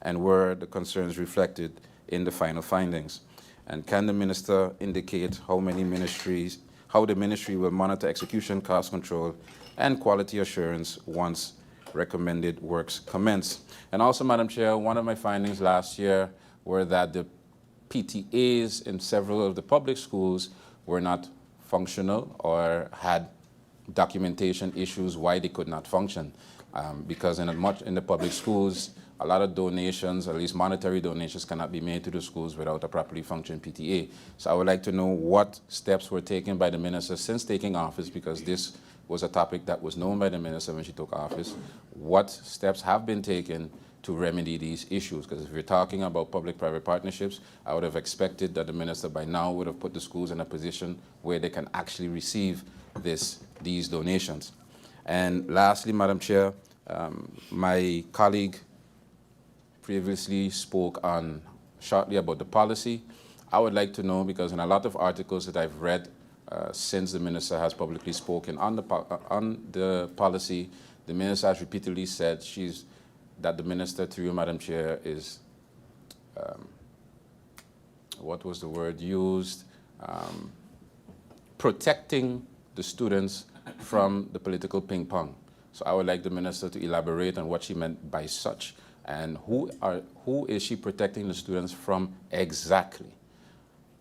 and were the concerns reflected in the final findings? And can the minister indicate how the ministry will monitor execution, cost control, and quality assurance once recommended works commence? And also, Madam Chair, one of my findings last year were that the PTAs in several of the public schools were not functional or had documentation issues why they could not function. Because in the public schools, a lot of donations, at least monetary donations, cannot be made to the schools without a properly functioning PTA. So I would like to know what steps were taken by the minister since taking office, because this was a topic that was known by the minister when she took office. What steps have been taken to remedy these issues? Because if we're talking about public-private partnerships, I would have expected that the minister by now would have put the schools in a position where they can actually receive these donations. And lastly, Madam Chair, my colleague previously spoke shortly about the policy. I would like to know, because in a lot of articles that I've read since the minister has publicly spoken on the policy, the minister has repeatedly said that the minister, through you, Madam Chair, is, what was the word used? Protecting the students from the political ping pong. So I would like the minister to elaborate on what she meant by such, and who is she protecting the students from exactly?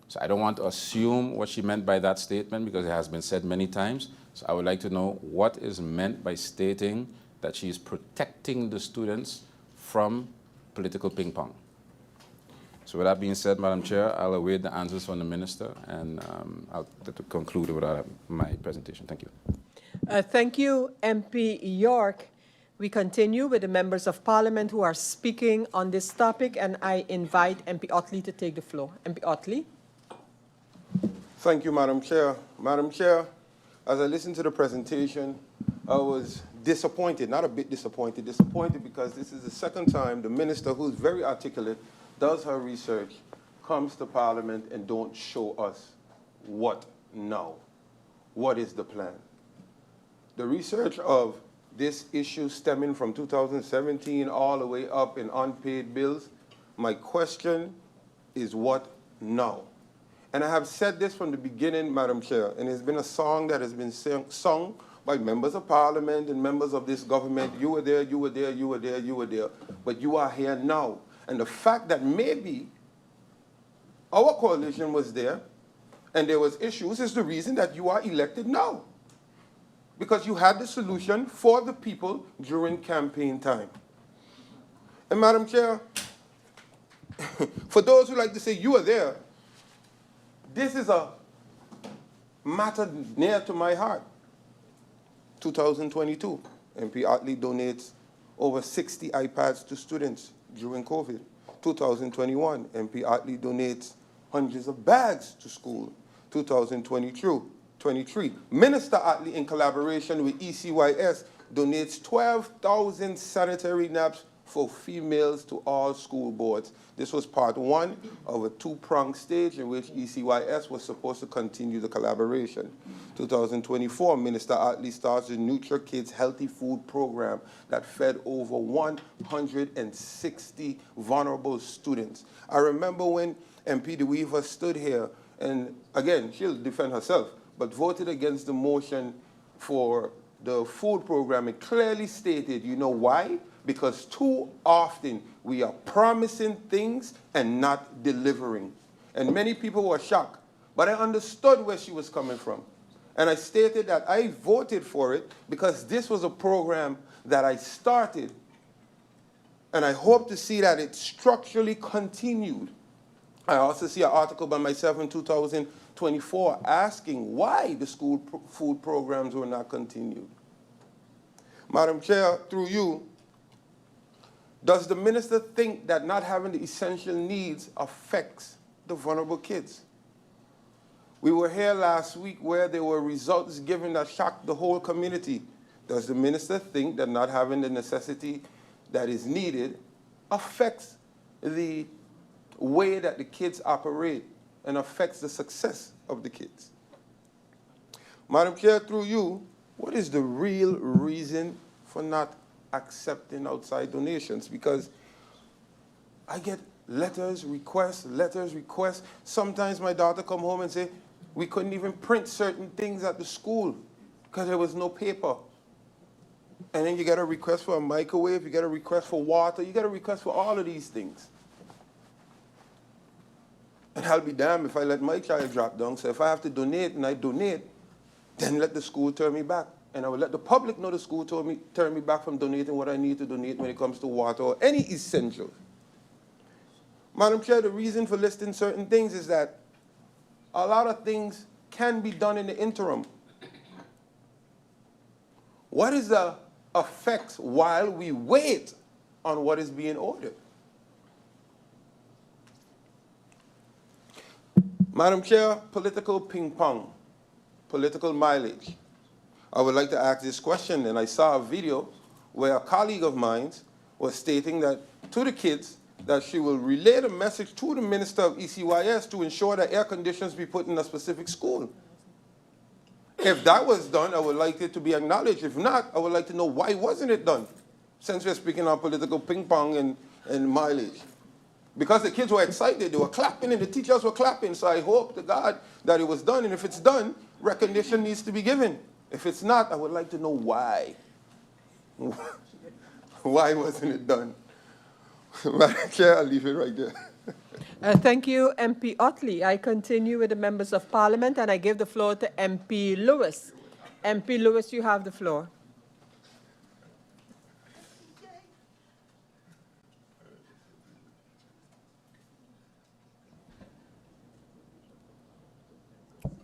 So I don't want to assume what she meant by that statement, because it has been said many times. So I would like to know what is meant by stating that she is protecting the students from political ping pong. So with that being said, Madam Chair, I'll await the answers from the minister, and I'll conclude with my presentation. Thank you. Thank you, MP York. We continue with the members of parliament who are speaking on this topic, and I invite MP Ottley to take the floor. MP Ottley. Thank you, Madam Chair. Madam Chair, as I listened to the presentation, I was disappointed, not a bit disappointed because this is the second time the minister, who's very articulate, does her research, comes to Parliament and don't show us what now. What is the plan? the research of this issue stemming from 2017 all the way up in unpaid bills, my question is what now? And I have said this from the beginning, Madam Chair, and it's been a song that has been sung by members of parliament and members of this government. You were there, you were there, you were there, you were there, but you are here now. And the fact that maybe our coalition was there and there was issues is the reason that you are elected now. Because you had the solution for the people during campaign time. And Madam Chair, for those who like to say you were there, this is a matter near to my heart. 2022, MP Ottley donates over 60 iPads to students during COVID. 2021, MP Ottley donates hundreds of bags to school. 2023, Minister Ottley, in collaboration with ECYS, donates 12,000 sanitary naps for females to all school boards. This was part one of a two-pronged stage in which ECYS was supposed to continue the collaboration. 2024, Minister Ottley starts the Nutri Kids Healthy Food Program that fed over 160 vulnerable students. I remember when MP De Weaver stood here, and again, she'll defend herself, but voted against the motion for the food program. It clearly stated, you know why? Because too often we are promising things and not delivering. And many people were shocked, but I understood where she was coming from. And I stated that I voted for it because this was a program that I started, and I hope to see that it structurally continued. I also see an article by myself in 2024 asking why the school food programs were not continued. Madam Chair, through you, does the minister think that not having the essential needs affects the vulnerable kids? We were here last week where there were results given that shocked the whole community. Does the minister think that not having the necessity that is needed affects the way that the kids operate and affects the success of the kids? Madam Chair, through you, what is the real reason for not accepting outside donations? Because I get letters, requests. Sometimes my daughter come home and say, we couldn't even print certain things at the school because there was no paper. And then you get a request for a microwave, you get a request for water, you get a request for all of these things. And I'll be damned if I let my child drop down. So if I have to donate and I donate, then let the school turn me back. And I will let the public know the school turn me back from donating what I need to donate when it comes to water or any essential. Madam Chair, the reason for listing certain things is that a lot of things can be done in the interim. What is the effects while we wait on what is being ordered? Madam Chair, political ping pong, political mileage. I would like to ask this question, and I saw a video where a colleague of mine was stating that to the kids that she will relay the message to the Minister of ECYS to ensure that air conditions be put in a specific school. If that was done, I would like it to be acknowledged. If not, I would like to know why wasn't it done, since we're speaking on political ping pong and mileage. Because the kids were excited, they were clapping and the teachers were clapping, so I hope to God that it was done, and if it's done, recognition needs to be given. If it's not, I would like to know why. Why wasn't it done? Madam Chair, I'll leave it right there. Thank you, MP Ottley. I continue with the members of parliament, and I give the floor to MP Lewis. MP Lewis, you have the floor.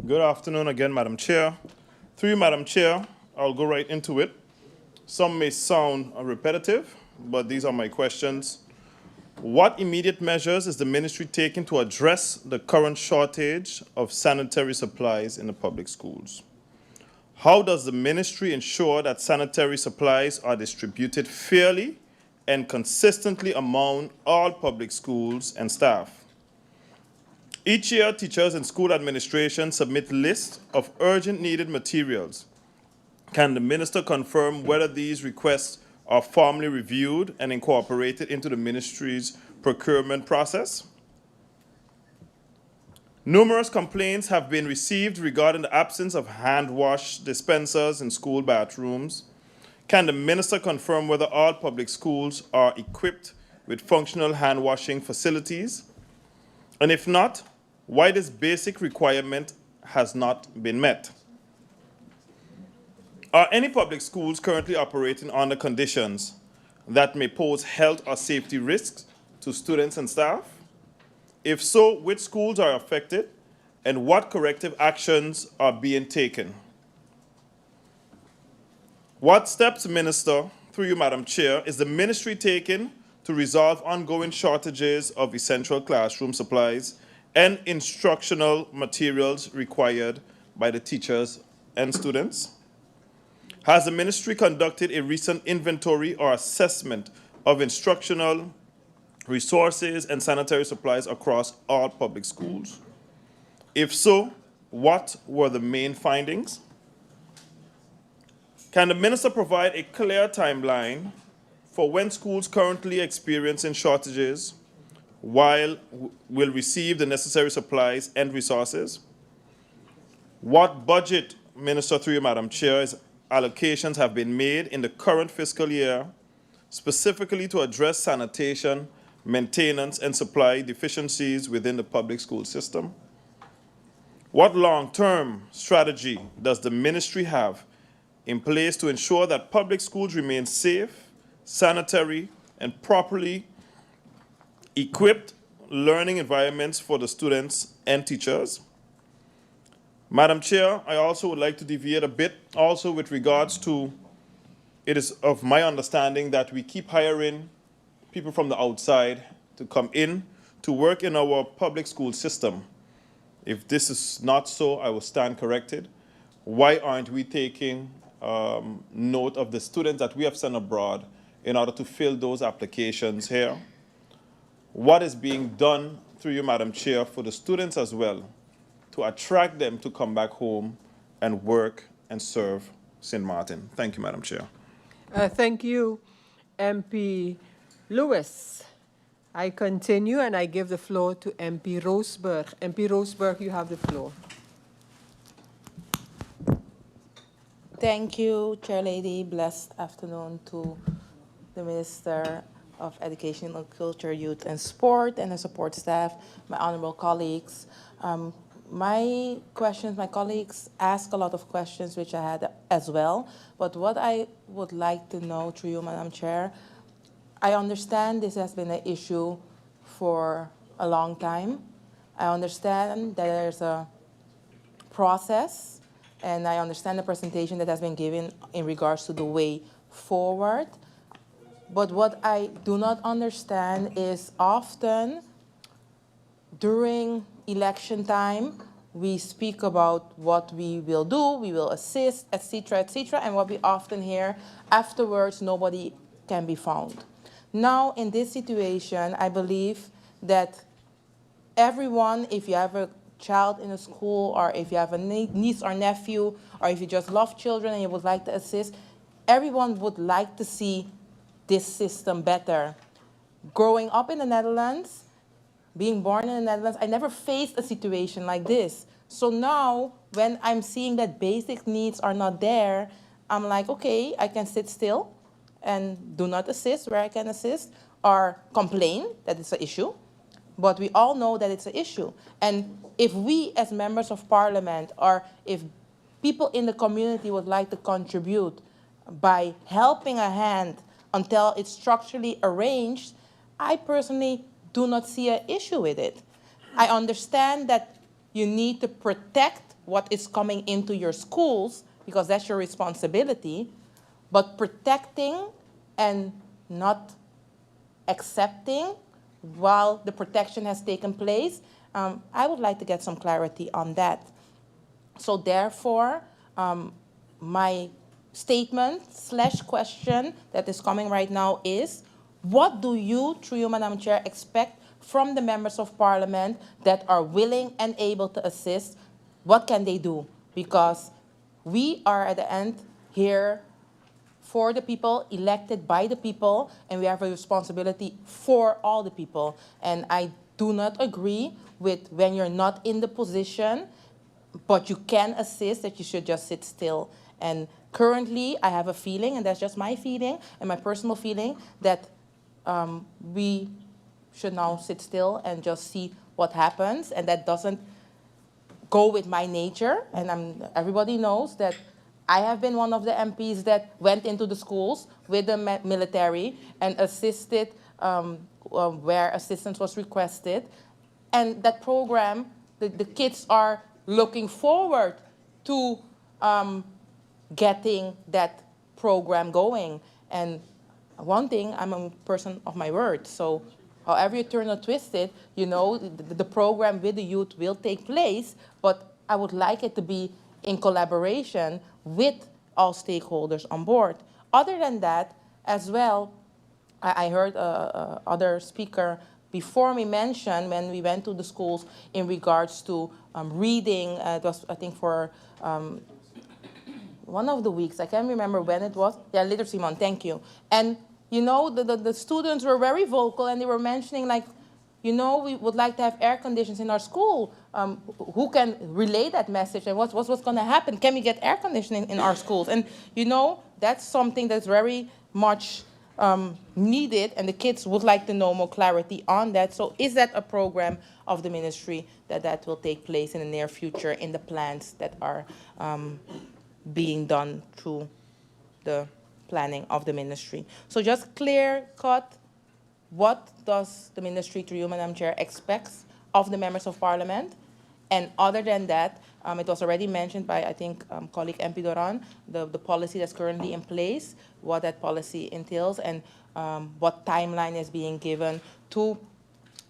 Good afternoon again, Madam Chair. Through you, Madam Chair, I'll go right into it. Some may sound repetitive, but these are my questions. What immediate measures is the ministry taking to address the current shortage of sanitary supplies in the public schools? How does the ministry ensure that sanitary supplies are distributed fairly and consistently among all public schools and staff? Each year, teachers and school administration submit lists of urgent needed materials. Can the minister confirm whether these requests are formally reviewed and incorporated into the ministry's procurement process? Numerous complaints have been received regarding the absence of hand wash dispensers in school bathrooms. Can the minister confirm whether all public schools are equipped with functional hand washing facilities? And if not, why this basic requirement has not been met? Are any public schools currently operating under conditions that may pose health or safety risks to students and staff? If so, which schools are affected and what corrective actions are being taken? What steps, Minister, through you, Madam Chair, is the ministry taking to resolve ongoing shortages of essential classroom supplies and instructional materials required by the teachers and students? Has the ministry conducted a recent inventory or assessment of instructional resources and sanitary supplies across all public schools? If so, what were the main findings? Can the minister provide a clear timeline for when schools currently experiencing shortages will receive the necessary supplies and resources? What budget, Minister, through you, Madam Chair, allocations have been made in the current fiscal year specifically to address sanitation, maintenance, and supply deficiencies within the public school system? What long-term strategy does the ministry have in place to ensure that public schools remain safe, sanitary, and properly equipped learning environments for the students and teachers? Madam Chair, I also would like to deviate a bit also with regards to, it is of my understanding that we keep hiring people from the outside to come in to work in our public school system. If this is not so, I will stand corrected. Why aren't we taking note of the students that we have sent abroad in order to fill those applications here? What is being done, through you, Madam Chair, for the students as well, to attract them to come back home and work and serve St. Martin? Thank you, Madam Chair. Thank you, MP Lewis. I continue and I give the floor to MP Roseberg. MP Roseberg, you have the floor. Thank you, Chair Lady. Blessed afternoon to the Minister of Education, Culture, Youth and Sport and the support staff, my honorable colleagues. My colleagues asked a lot of questions which I had as well, but what I would like to know through you, Madam Chair, I understand this has been an issue for a long time. I understand that there's a process, and I understand the presentation that has been given in regards to the way forward. But what I do not understand is often during election time, we speak about what we will do, we will assist, etc., and what we often hear afterwards, nobody can be found. Now, in this situation, I believe that everyone, if you have a child in a school, or if you have a niece or nephew, or if you just love children and you would like to assist, everyone would like to see this system better. Growing up in the Netherlands, being born in the Netherlands, I never faced a situation like this. So now, when I'm seeing that basic needs are not there, I'm like, okay, I can sit still and do not assist where I can assist, or complain that it's an issue. But we all know that it's an issue. And if we as members of parliament, or if people in the community would like to contribute by helping a hand until it's structurally arranged, I personally do not see an issue with it. I understand that you need to protect what is coming into your schools, because that's your responsibility, but protecting and not accepting while the protection has taken place, I would like to get some clarity on that. So therefore, my statement/question that is coming right now is, what do you, through you, Madam Chair, expect from the members of parliament that are willing and able to assist? What can they do? Because we are at the end here for the people, elected by the people, and we have a responsibility for all the people. And I do not agree with when you're not in the position, but you can assist, that you should just sit still. And currently, I have a feeling, and that's just my feeling and my personal feeling, that we should now sit still and just see what happens, and that doesn't go with my nature. And everybody knows that I have been one of the MPs that went into the schools with the military and assisted where assistance was requested. And that program, the kids are looking forward to getting that program going. And one thing, I'm a person of my word, so however you turn or twist it, you know, the program with the youth will take place, but I would like it to be in collaboration with all stakeholders on board. Other than that, as well, I heard other speaker before me mention when we went to the schools in regards to reading. It was, I think, for one of the weeks. I can't remember when it was. Yeah, Literacy Month, thank you. And, you know, the students were very vocal, and they were mentioning, like, you know, we would like to have air conditions in our school. Who can relay that message, and what's going to happen? Can we get air conditioning in our schools? And, you know, that's something that's very much needed, and the kids would like to know more clarity on that. So is that a program of the ministry that will take place in the near future in the plans that are being done through the planning of the ministry? So just clear cut, what does the ministry, through you, Madam Chair, expects of the members of parliament? And other than that, it was already mentioned by, I think, colleague MP Doran, the policy that's currently in place, what that policy entails, and what timeline is being given to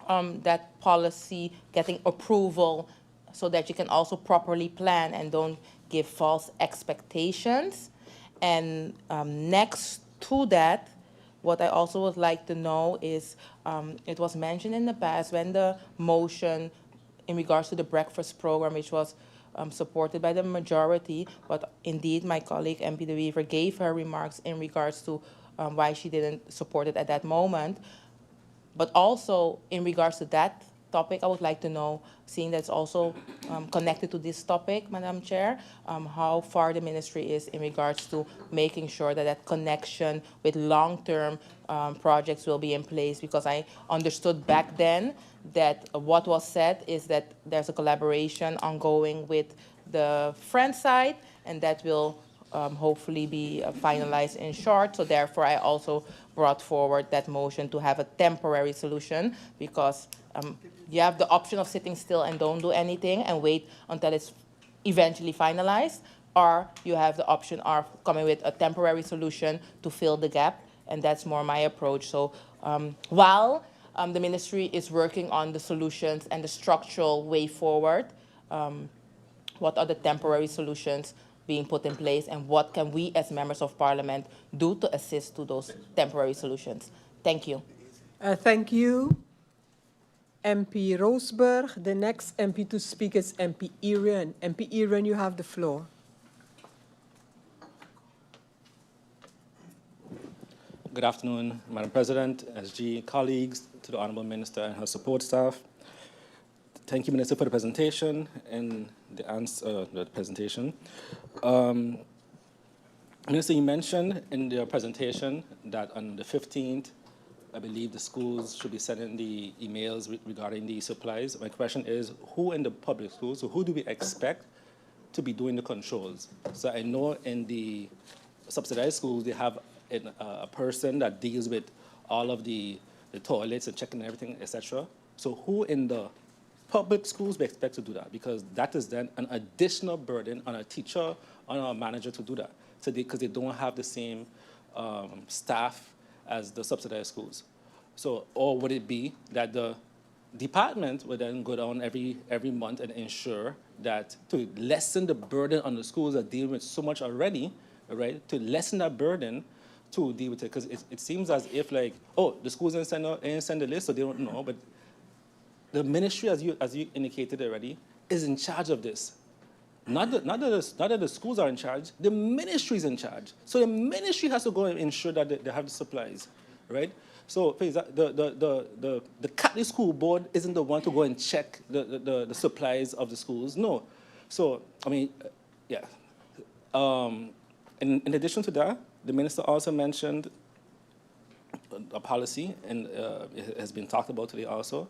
that policy getting approval, so that you can also properly plan and don't give false expectations. And next to that, what I also would like to know is, it was mentioned in the past when the motion in regards to the breakfast program, which was supported by the majority, but indeed my colleague MP De Wever gave her remarks in regards to why she didn't support it at that moment. But also in regards to that topic, I would like to know, seeing that's also connected to this topic, Madam Chair, how far the ministry is in regards to making sure that that connection with long-term projects will be in place, because I understood back then that what was said is that there's a collaboration ongoing with the French side, and that will hopefully be finalized in short. So therefore, I also brought forward that motion to have a temporary solution, because you have the option of sitting still and don't do anything and wait until it's eventually finalized, or you have the option of coming with a temporary solution to fill the gap, and that's more my approach. So while the ministry is working on the solutions and the structural way forward, what are the temporary solutions being put in place, and what can we as members of parliament do to assist to those temporary solutions? Thank you. Thank you, MP Roseberg. The next MP to speak is MP Irion. MP Irion, you have the floor. Good afternoon, Madam President, SG, colleagues, to the Honourable Minister and her support staff. Thank you, Minister, for the presentation and the presentation. Minister, you mentioned in your presentation that on the 15th, I believe the schools should be sending the emails regarding the supplies. My question is, who in the public schools, so who do we expect to be doing the controls? So I know in the subsidized schools, they have a person that deals with all of the toilets and checking everything, etc. So who in the public schools we expect to do that? Because that is then an additional burden on a teacher, on a manager to do that. So because they don't have the same staff as the subsidized schools. So, or would it be that the department would then go down every month and ensure that to lessen the burden on the schools that deal with so much already, right? To lessen that burden to deal with it, because it seems as if like, oh, the schools didn't send the list, so they don't know. But the ministry, as you indicated already, is in charge of this. Not that the schools are in charge, the ministry is in charge. So the ministry has to go and ensure that they have the supplies, right? So for example, the Catholic school board isn't the one to go and check the supplies of the schools, no. So, I mean, yeah. In addition to that, the minister also mentioned a policy, and it has been talked about today also.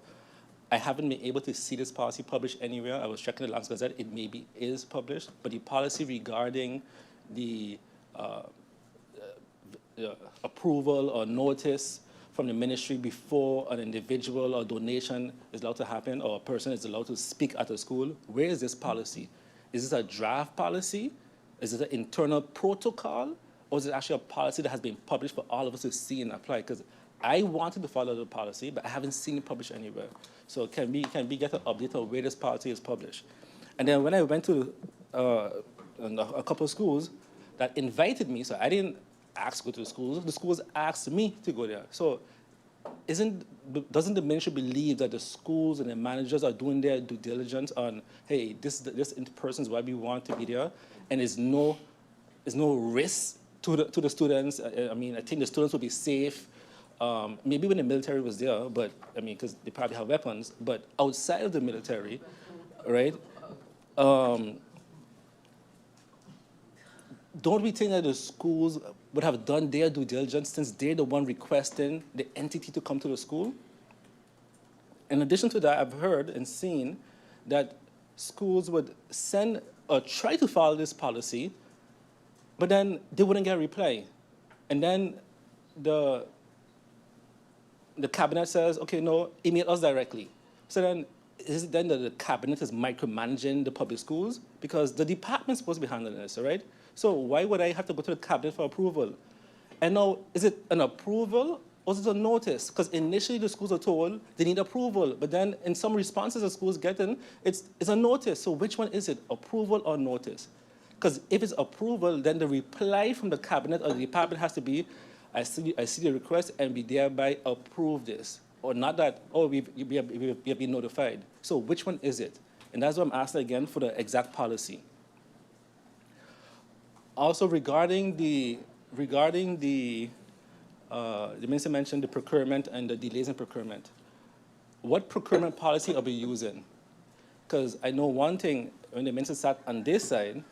I haven't been able to see this policy published anywhere. I was checking the Lance Gazette. It maybe is published, but the policy regarding the approval or notice from the ministry before an individual or donation is allowed to happen or a person is allowed to speak at a school, where is this policy? Is this a draft policy? Is it an internal protocol? Or is it actually a policy that has been published for all of us to see and apply? Because I wanted to follow the policy, but I haven't seen it published anywhere. So can we get an update on where this policy is published? And then when I went to a couple of schools that invited me, so I didn't ask to go to the schools asked me to go there. So doesn't the ministry believe that the schools and the managers are doing their due diligence on, hey, this person is why we want to be there, and there's no risk to the students? I mean, I think the students will be safe. Maybe when the military was there, but I mean, because they probably have weapons, but outside of the military, right? Don't we think that the schools would have done their due diligence since they're the one requesting the entity to come to the school? In addition to that, I've heard and seen that schools would send or try to follow this policy, but then they wouldn't get a reply. And then the cabinet says, okay, no, email us directly. So then, is it then that the cabinet is micromanaging the public schools? Because the department's supposed to be handling this, all right? So why would I have to go to the cabinet for approval? And now, is it an approval or is it a notice? Because initially the schools are told they need approval, but then in some responses the schools get in, it's a notice. So which one is it, approval or notice? Because if it's approval, then the reply from the cabinet or the department has to be, I see the request and we thereby approve this. Or not that, oh, we have been notified. So which one is it? And that's what I'm asking again for the exact policy. Also regarding the minister mentioned the procurement and the delays in procurement. What procurement policy are we using? Because I know one thing, when the minister sat on this side,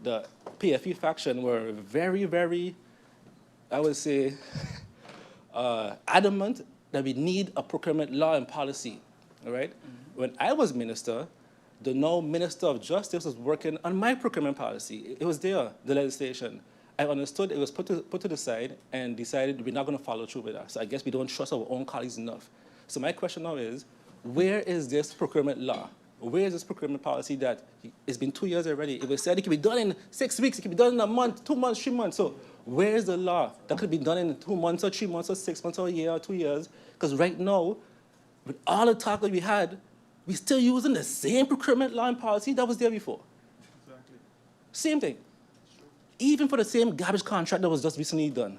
the PFE faction were very, very, I would say, adamant that we need a procurement law and policy, all right? Mm-hmm. When I was minister, the now Minister of Justice was working on my procurement policy. It was there, the legislation. I understood it was put to the side and decided we're not going to follow through with that. So I guess we don't trust our own colleagues enough. So my question now is, where is this procurement law? Where is this procurement policy that it's been 2 years already? It was said it can be done in 6 weeks, it can be done in a month, 2 months, 3 months. So where is the law that could be done in 2 months or 3 months or 6 months or a year or 2 years? Because right now, with all the talk that we had, we're still using the same procurement law and policy that was there before. Exactly. Same thing. Even for the same garbage contract that was just recently done.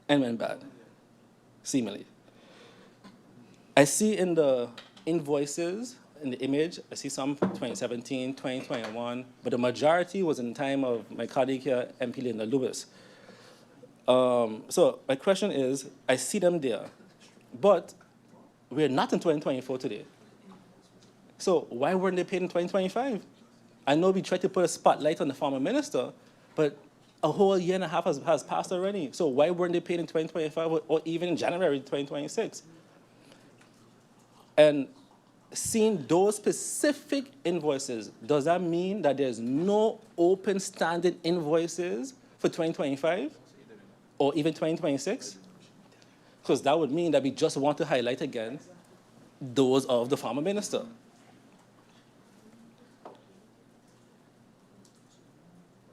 And went bad, seemingly. I see in the invoices, in the image, I see some 2017, 2021, but the majority was in the time of my colleague here, MP Linda Lewis. So my question is, I see them there, but we're not in 2024 today. So why weren't they paid in 2025? I know we tried to put a spotlight on the former minister, but a whole year and a half has passed already. So why weren't they paid in 2025 or even in January 2026? And seeing those specific invoices, does that mean that there's no open standing invoices for 2025 or even 2026? Because that would mean that we just want to highlight again those of the former minister.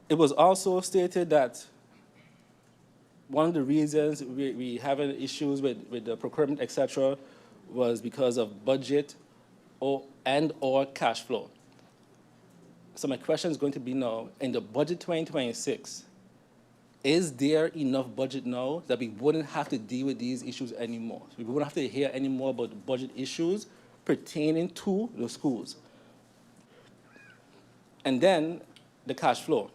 It was also stated that one of the reasons we having issues with the procurement, etc., was because of budget or cash flow. So my question is going to be now, in the budget 2026, is there enough budget now that we wouldn't have to deal with these issues anymore? We wouldn't have to hear any more about budget issues pertaining to the schools. And then the cash flow.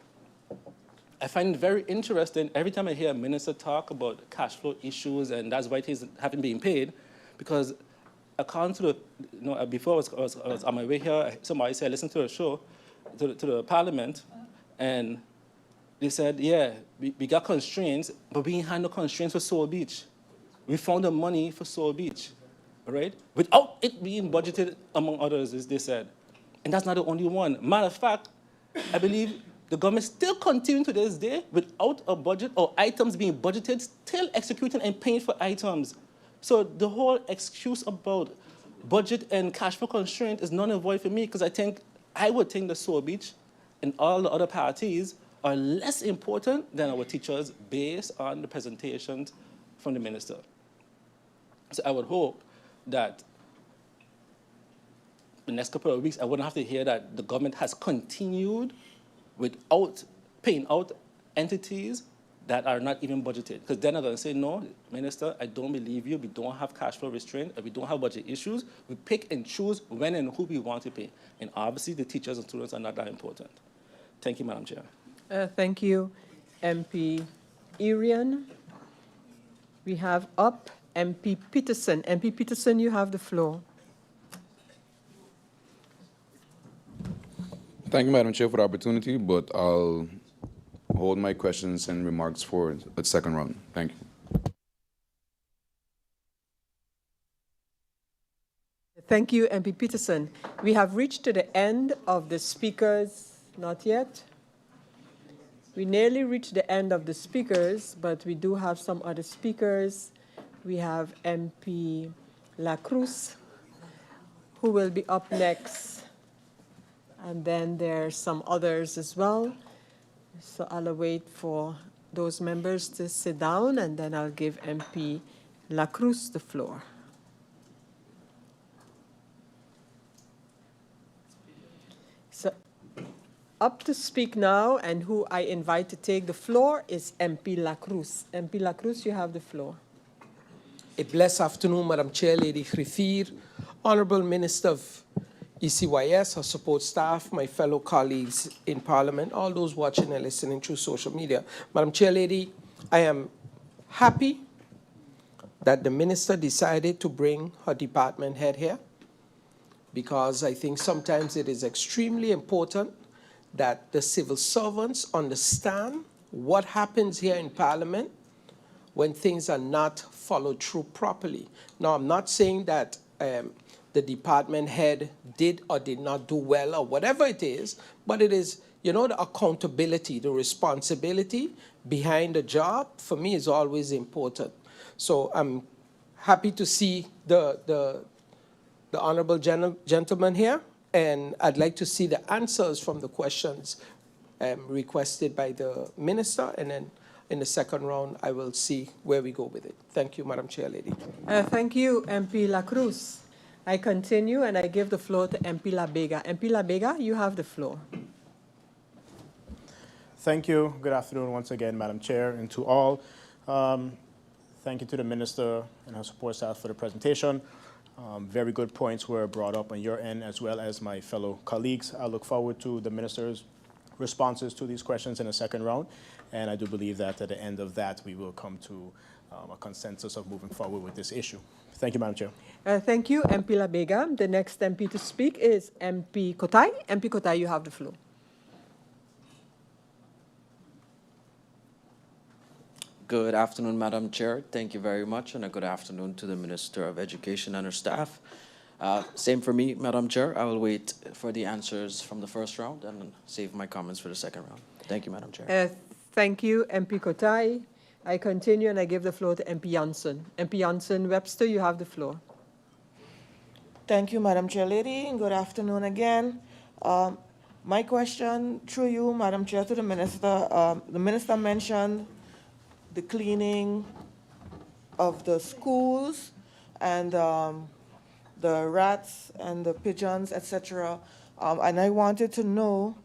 I find it very interesting every time I hear a minister talk about cash flow issues and that's why things haven't been paid, because according to the, before I was on my way here, somebody said, listen to a show, to the parliament, and they said, yeah, we got constraints, but we ain't had no constraints for Soul Beach. We found the money for Soul Beach, all right? Without it being budgeted, among others, as they said. And that's not the only one. Matter of fact, I believe the government still continuing to this day without a budget or items being budgeted, still executing and paying for items. So the whole excuse about budget and cash flow constraint is null and void for me, because I would think the Soul Beach and all the other parties are less important than our teachers based on the presentations from the minister. So I would hope that the next couple of weeks, I wouldn't have to hear that the government has continued without paying out entities that are not even budgeted. Because then I'm going to say, no, Minister, I don't believe you. We don't have cash flow restraint. We don't have budget issues. We pick and choose when and who we want to pay. And obviously, the teachers and students are not that important. Thank you, Madam Chair. Thank you, MP Irion. We have up MP Peterson. MP Peterson, you have the floor. Thank you, Madam Chair, for the opportunity, but I'll hold my questions and remarks for the second round. Thank you. Thank you, MP Peterson. We have reached to the end of the speakers. Not yet. We nearly reached the end of the speakers, but we do have some other speakers. We have MP Lacroes, who will be up next. And then there are some others as well. So I'll wait for those members to sit down, and then I'll give MP Lacroes the floor. So up to speak now, and who I invite to take the floor is MP Lacroes. MP Lacroes, you have the floor. A blessed afternoon, Madam Chair, Lady Griffier, Honorable Minister of ECYS, her support staff, my fellow colleagues in Parliament, all those watching and listening through social media. Madam Chair, Lady, I am happy that the Minister decided to bring her department head here, because I think sometimes it is extremely important that the civil servants understand what happens here in Parliament when things are not followed through properly. Now, I'm not saying that the department head did or did not do well or whatever it is, but it is, the accountability, the responsibility behind the job, for me, is always important. So I'm happy to see the honorable gentleman here, and I'd like to see the answers from the questions requested by the minister, and then in the second round, I will see where we go with it. Thank you, Madam Chair, Lady. Thank you, MP Lacroes. I continue, and I give the floor to MP La Vega. MP La Vega, you have the floor. Thank you. Good afternoon once again, Madam Chair, and to all. Thank you to the Minister and her support staff for the presentation. Very good points were brought up on your end, as well as my fellow colleagues. I look forward to the Minister's responses to these questions in the second round, and I do believe that at the end of that, we will come to a consensus of moving forward with this issue. Thank you, Madam Chair. Thank you, MP La Vega. The next MP to speak is MP Kotai. MP Kotai, you have the floor. Good afternoon, Madam Chair. Thank you very much, and a good afternoon to the Minister of Education and her staff. Same for me, Madam Chair. I will wait for the answers from the first round and save my comments for the second round. Thank you, Madam Chair. Thank you, MP Kotai. I continue, and I give the floor to MP Janssen. MP Janssen Webster, you have the floor. Thank you, Madam Chair, Lady, and good afternoon again. My question through you, Madam Chair, to the Minister. The Minister mentioned the cleaning of the schools and the rats and the pigeons, etc. And I wanted to know,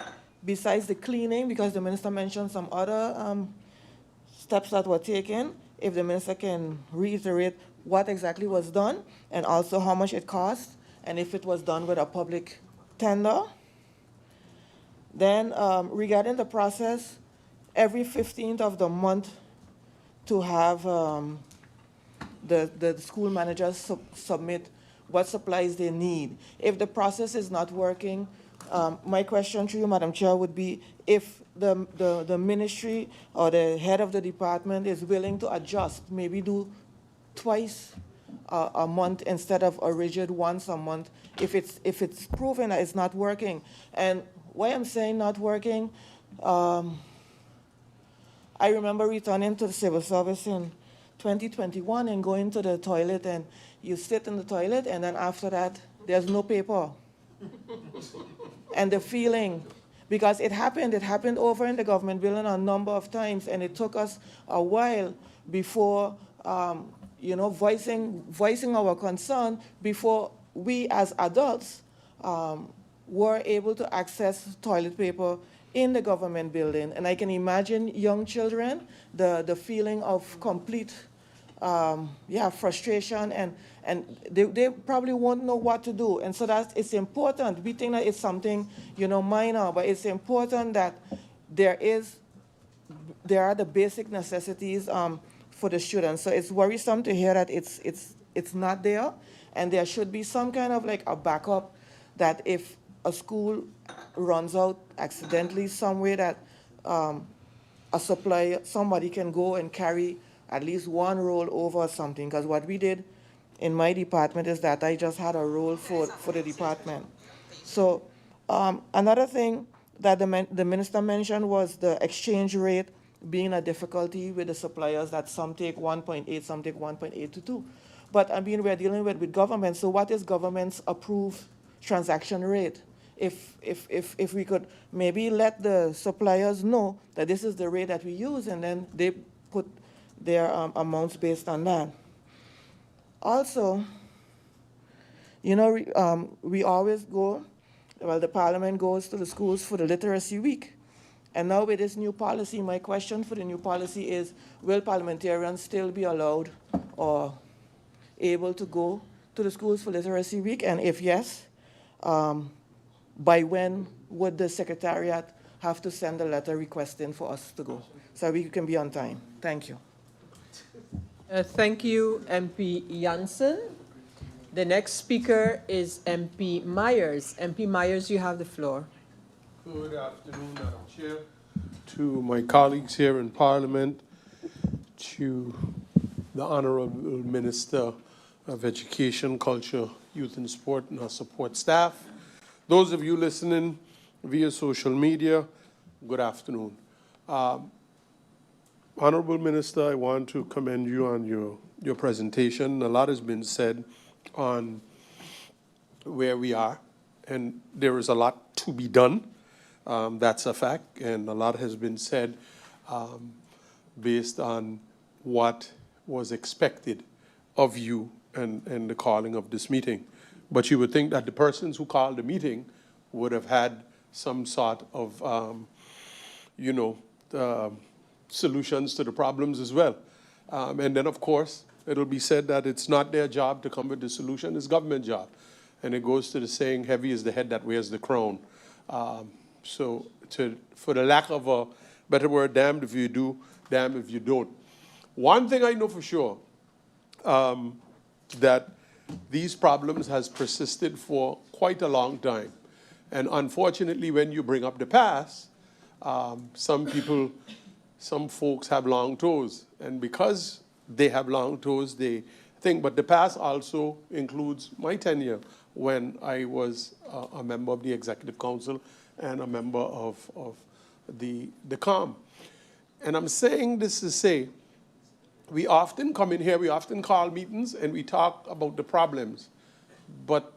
besides the cleaning, because the Minister mentioned some other steps that were taken, if the Minister can reiterate what exactly was done and also how much it cost, and if it was done with a public tender. Then regarding the process, every 15th of the month to have the school managers submit what supplies they need. If the process is not working, my question to you, Madam Chair, would be if the ministry or the head of the department is willing to adjust, maybe do twice a month instead of a rigid once a month, if it's proven that it's not working. And why I'm saying not working, I remember returning to the civil service in 2021 and going to the toilet, and you sit in the toilet, and then after that, there's no paper. And the feeling, because it happened over in the government building a number of times, and it took us a while before, voicing our concern before we as adults were able to access toilet paper in the government building. And I can imagine young children, the feeling of complete frustration, and they probably won't know what to do. And so it's important. We think that it's something, minor, but it's important that there are the basic necessities for the students. So it's worrisome to hear that it's not there, and there should be some kind of like a backup that if a school runs out accidentally somewhere, that a supplier, somebody can go and carry at least one roll over or something. Because what we did in my department is that I just had a roll for the department. So another thing that the minister mentioned was the exchange rate being a difficulty with the suppliers, that some take 1.8, some take 1.8 to 2. But I mean, we're dealing with government, so what is government's approved transaction rate? If we could maybe let the suppliers know that this is the rate that we use, and then they put their amounts based on that. Also, we always go, the parliament goes to the schools for the literacy week. And now with this new policy, my question for the new policy is, will parliamentarians still be allowed or able to go to the schools for literacy week? And if yes, by when would the secretariat have to send a letter requesting for us to go, so we can be on time? Thank you. Thank you, MP Janssen. The next speaker is MP Myers. MP Myers, you have the floor. Good afternoon, Madam Chair, to my colleagues here in Parliament, to the Honorable Minister of Education, Culture, Youth and Sport, and our support staff. Those of you listening via social media, good afternoon. Honorable Minister, I want to commend you on your presentation. A lot has been said on where we are, and there is a lot to be done. That's a fact, and a lot has been said based on what was expected of you and the calling of this meeting. But you would think that the persons who called the meeting would have had some sort of, solutions to the problems as well. And then, of course, it'll be said that it's not their job to come with the solution, it's government job. And it goes to the saying, heavy is the head that wears the crown. So for the lack of a better word, damned if you do, damned if you don't. One thing I know for sure, that these problems has persisted for quite a long time. And unfortunately, when you bring up the past, some folks have long toes. And because they have long toes, they think, but the past also includes my tenure when I was a member of the Executive Council and a member of the COM. And I'm saying this to say, we often come in here, we often call meetings, and we talk about the problems. But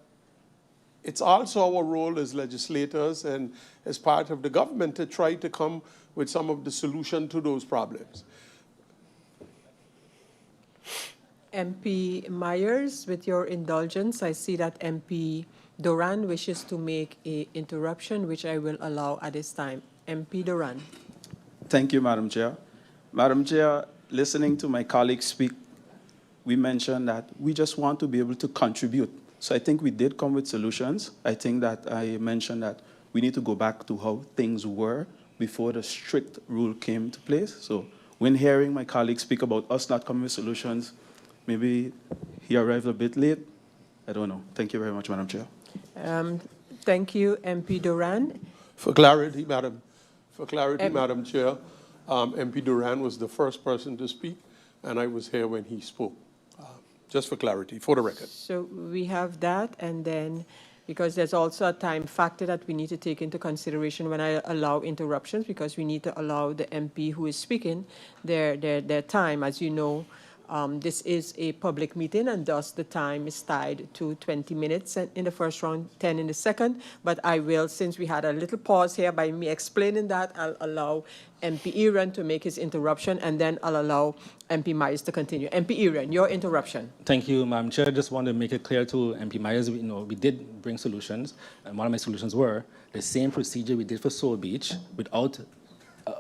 it's also our role as legislators and as part of the government to try to come with some of the solution to those problems. MP Myers, with your indulgence, I see that MP Doran wishes to make an interruption, which I will allow at this time. MP Doran. Thank you, Madam Chair. Madam Chair, listening to my colleagues speak, we mentioned that we just want to be able to contribute. So I think we did come with solutions. I think that I mentioned that we need to go back to how things were before the strict rule came to place. So when hearing my colleagues speak about us not coming with solutions, maybe he arrived a bit late. I don't know. Thank you very much, Madam Chair. Thank you, MP Doran. For clarity, Madam Chair, MP Doran was the first person to speak, and I was here when he spoke. Just for clarity, for the record. So we have that, and then, because there's also a time factor that we need to take into consideration when I allow interruptions, because we need to allow the MP who is speaking their time. As you know, this is a public meeting, and thus the time is tied to 20 minutes in the first round, 10 in the second. But I will, since we had a little pause here by me explaining that, I'll allow MP Irion to make his interruption, and then I'll allow MP Myers to continue. MP Irion, your interruption. Thank you, Madam Chair. I just want to make it clear to MP Myers, we did bring solutions, and one of my solutions were the same procedure we did for Soul Beach without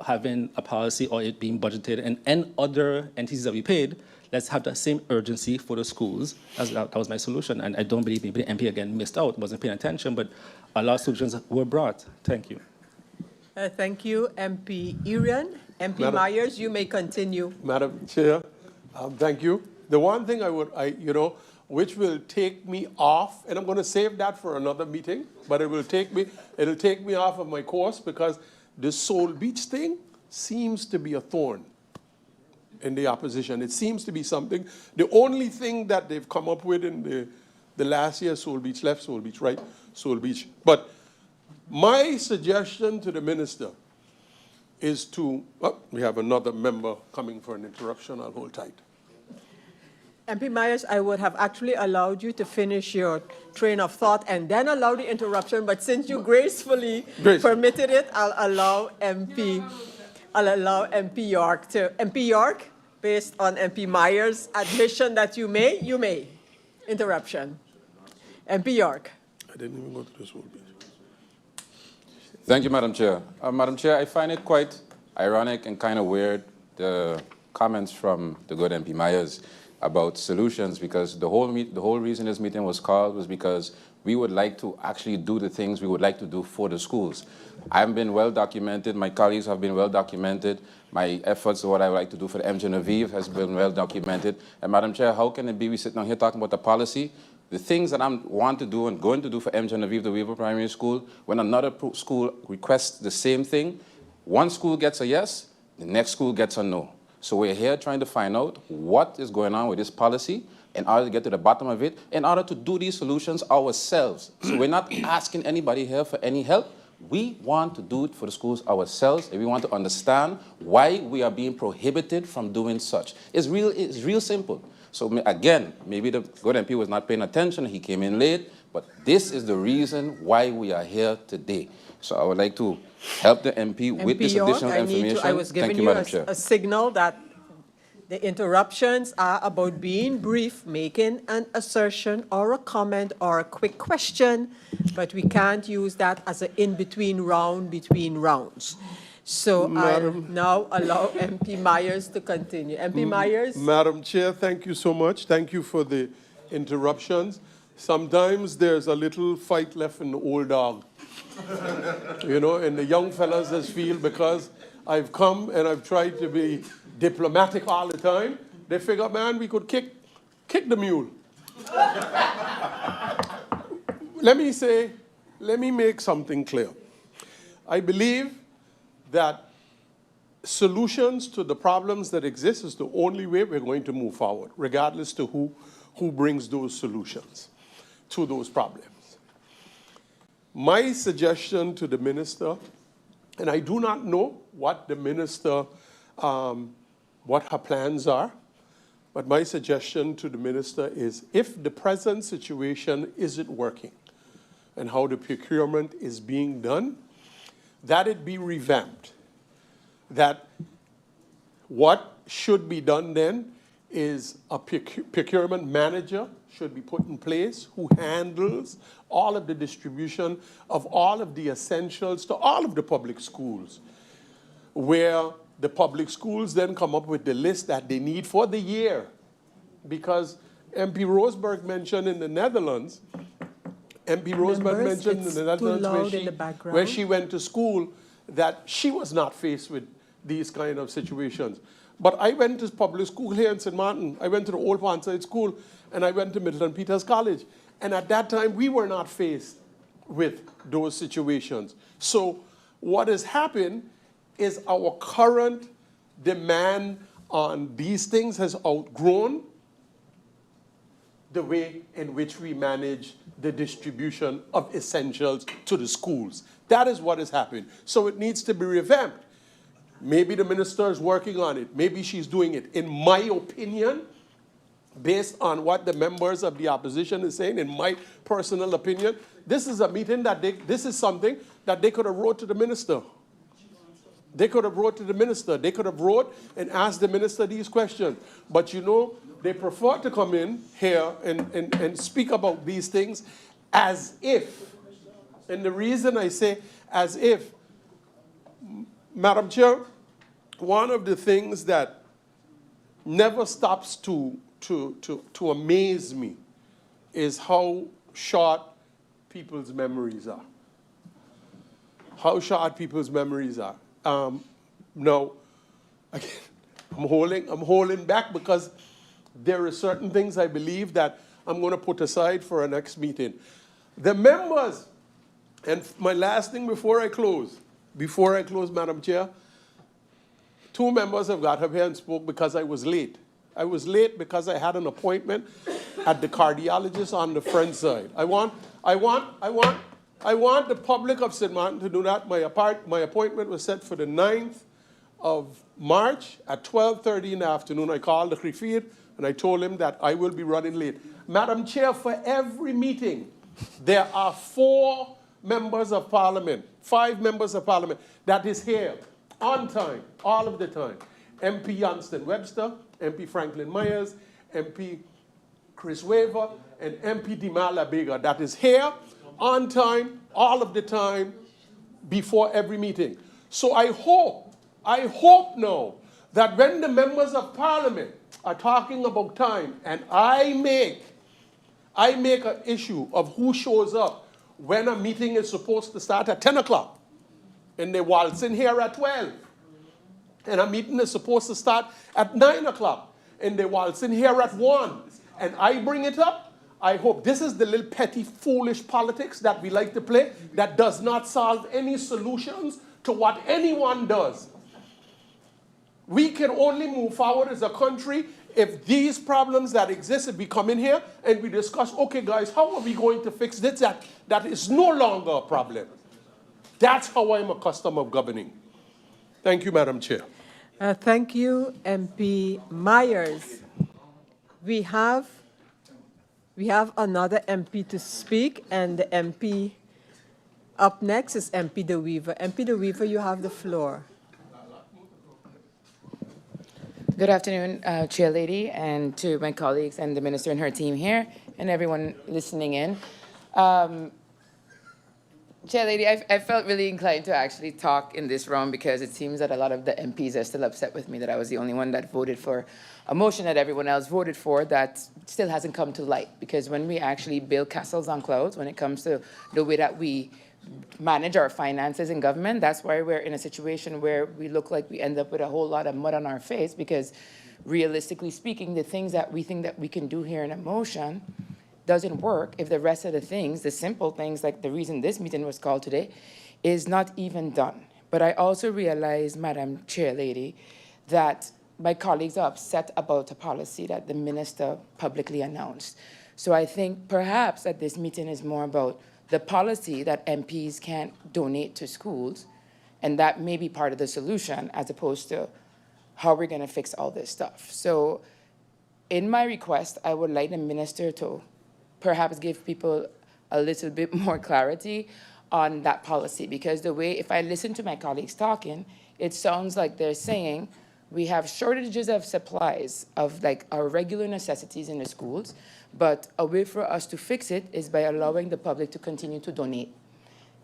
having a policy or it being budgeted, and other entities that we paid. Let's have that same urgency for the schools. That was my solution, and I don't believe maybe the MP again missed out, wasn't paying attention, but a lot of solutions were brought. Thank you. Thank you, MP Irion. MP Myers, you may continue. Madam Chair, thank you. The one thing which will take me off, and I'm going to save that for another meeting, but it'll take me off of my course, because the Soul Beach thing seems to be a thorn in the opposition. It seems to be something. The only thing that they've come up with in the last year, Soul Beach left, Soul Beach right, Soul Beach. But my suggestion to the minister is to, we have another member coming for an interruption. I'll hold tight. MP Myers, I would have actually allowed you to finish your train of thought and then allow the interruption, but since you gracefully permitted it, I'll allow MP York to. MP York, based on MP Myers' admission that you may. Interruption. MP York. I didn't even go to the Soul Beach. Thank you, Madam Chair. Madam Chair, I find it quite ironic and kind of weird, the comments from the good MP Myers about solutions, because the whole reason this meeting was called was because we would like to actually do the things we would like to do for the schools. I've been well documented, my colleagues have been well documented, my efforts, what I would like to do for the M. Genevieve has been well documented. And Madam Chair, how can it be we sit down here talking about the policy? The things that I want to do and going to do for M. Genevieve, the Weaver Primary School, when another school requests the same thing, one school gets a yes, the next school gets a no. So we're here trying to find out what is going on with this policy in order to get to the bottom of it, in order to do these solutions ourselves. So we're not asking anybody here for any help. We want to do it for the schools ourselves, and we want to understand why we are being prohibited from doing such. It's real simple. So again, maybe the good MP was not paying attention, he came in late, but this is the reason why we are here today. So I would like to help the MP with this additional information. I was giving you a signal that the interruptions are about being brief, making an assertion or a comment or a quick question, but we can't use that as an in-between round between rounds. So I now allow MP Myers to continue. MP Myers? Madam Chair, thank you so much. Thank you for the interruptions. Sometimes there's a little fight left in the old dog. And the young fellas just feel because I've come and I've tried to be diplomatic all the time, they figure, man, we could kick the mule. Let me make something clear. I believe that solutions to the problems that exist is the only way we're going to move forward, regardless to who brings those solutions to those problems. My suggestion to the minister, and I do not know what the minister, what her plans are, but my suggestion to the minister is if the present situation isn't working and how the procurement is being done, that it be revamped. That what should be done then is a procurement manager should be put in place who handles all of the distribution of all of the essentials to all of the public schools, where the public schools then come up with the list that they need for the year. Because MP Roseberg mentioned in the Netherlands, MP Roseberg Members, mentioned in it's the too Netherlands loud in the background. where she went to school that she was not faced with these kind of situations. But I went to public school here in St. Martin. I went to the Old Ponside School, and I went to Middleton Peters College. And at that time, we were not faced with those situations. So what has happened is our current demand on these things has outgrown the way in which we manage the distribution of essentials to the schools. That is what has happened. So it needs to be revamped. Maybe the minister is working on it. Maybe she's doing it. In my opinion, based on what the members of the opposition is saying, in my personal opinion, this is a meeting that this is something that they could have wrote to the minister. They could have wrote to the minister. They could have wrote and asked the minister these questions. But you know, they prefer to come in here and speak about these things as if, and the reason I say as if, Madam Chair, one of the things that never stops to amaze me is how short people's memories are. How short people's memories are. No, again, I'm holding back because there are certain things I believe that I'm going to put aside for our next meeting. The members, and my last thing before I close, Madam Chair, 2 members have got up here and spoke because I was late. I was late because I had an appointment at the cardiologist on the front side. I want the public of St. Martin to do that. My appointment was set for the 9th of March at 12:30 in the afternoon. I called the Griffier and I told him that I will be running late. Madam Chair, for every meeting, there are 4 members of parliament, 5 members of parliament that is here on time, all of the time. MP Johnston Webster, MP Franklin Myers, MP Chris Waver, and MP Dimala Bega that is here on time, all of the time, before every meeting. So I hope now that when the members of parliament are talking about time, and I make an issue of who shows up when a meeting is supposed to start at 10 o'clock, and they waltz in here at 12, and a meeting is supposed to start at 9 o'clock, and they waltz in here at 1, and I bring it up, I hope this is the little petty, foolish politics that we like to play that does not solve any solutions to what anyone does. We can only move forward as a country if these problems that exist, if we come in here and we discuss, okay, guys, how are we going to fix this? That is no longer a problem. That's how I'm accustomed of governing. Thank you, Madam Chair. Thank you, MP Myers. We have another MP to speak, and the MP up next is MP De Wever. MP De Wever, you have the floor. Good afternoon, Chair Lady, and to my colleagues and the Minister and her team here, and everyone listening in. Chair Lady, I felt really inclined to actually talk in this round because it seems that a lot of the MPs are still upset with me that I was the only one that voted for a motion that everyone else voted for that still hasn't come to light. Because when we actually build castles on clouds, when it comes to the way that we manage our finances in government, that's why we're in a situation where we look like we end up with a whole lot of mud on our face, because realistically speaking, the things that we think that we can do here in a motion doesn't work if the rest of the things, the simple things like the reason this meeting was called today, is not even done. But I also realize, Madam Chair Lady, that my colleagues are upset about a policy that the minister publicly announced. So I think perhaps that this meeting is more about the policy that MPs can't donate to schools, and that may be part of the solution as opposed to how we're going to fix all this stuff. So in my request, I would like the minister to perhaps give people a little bit more clarity on that policy, because the way, if I listen to my colleagues talking, it sounds like they're saying we have shortages of supplies of like our regular necessities in the schools, but a way for us to fix it is by allowing the public to continue to donate.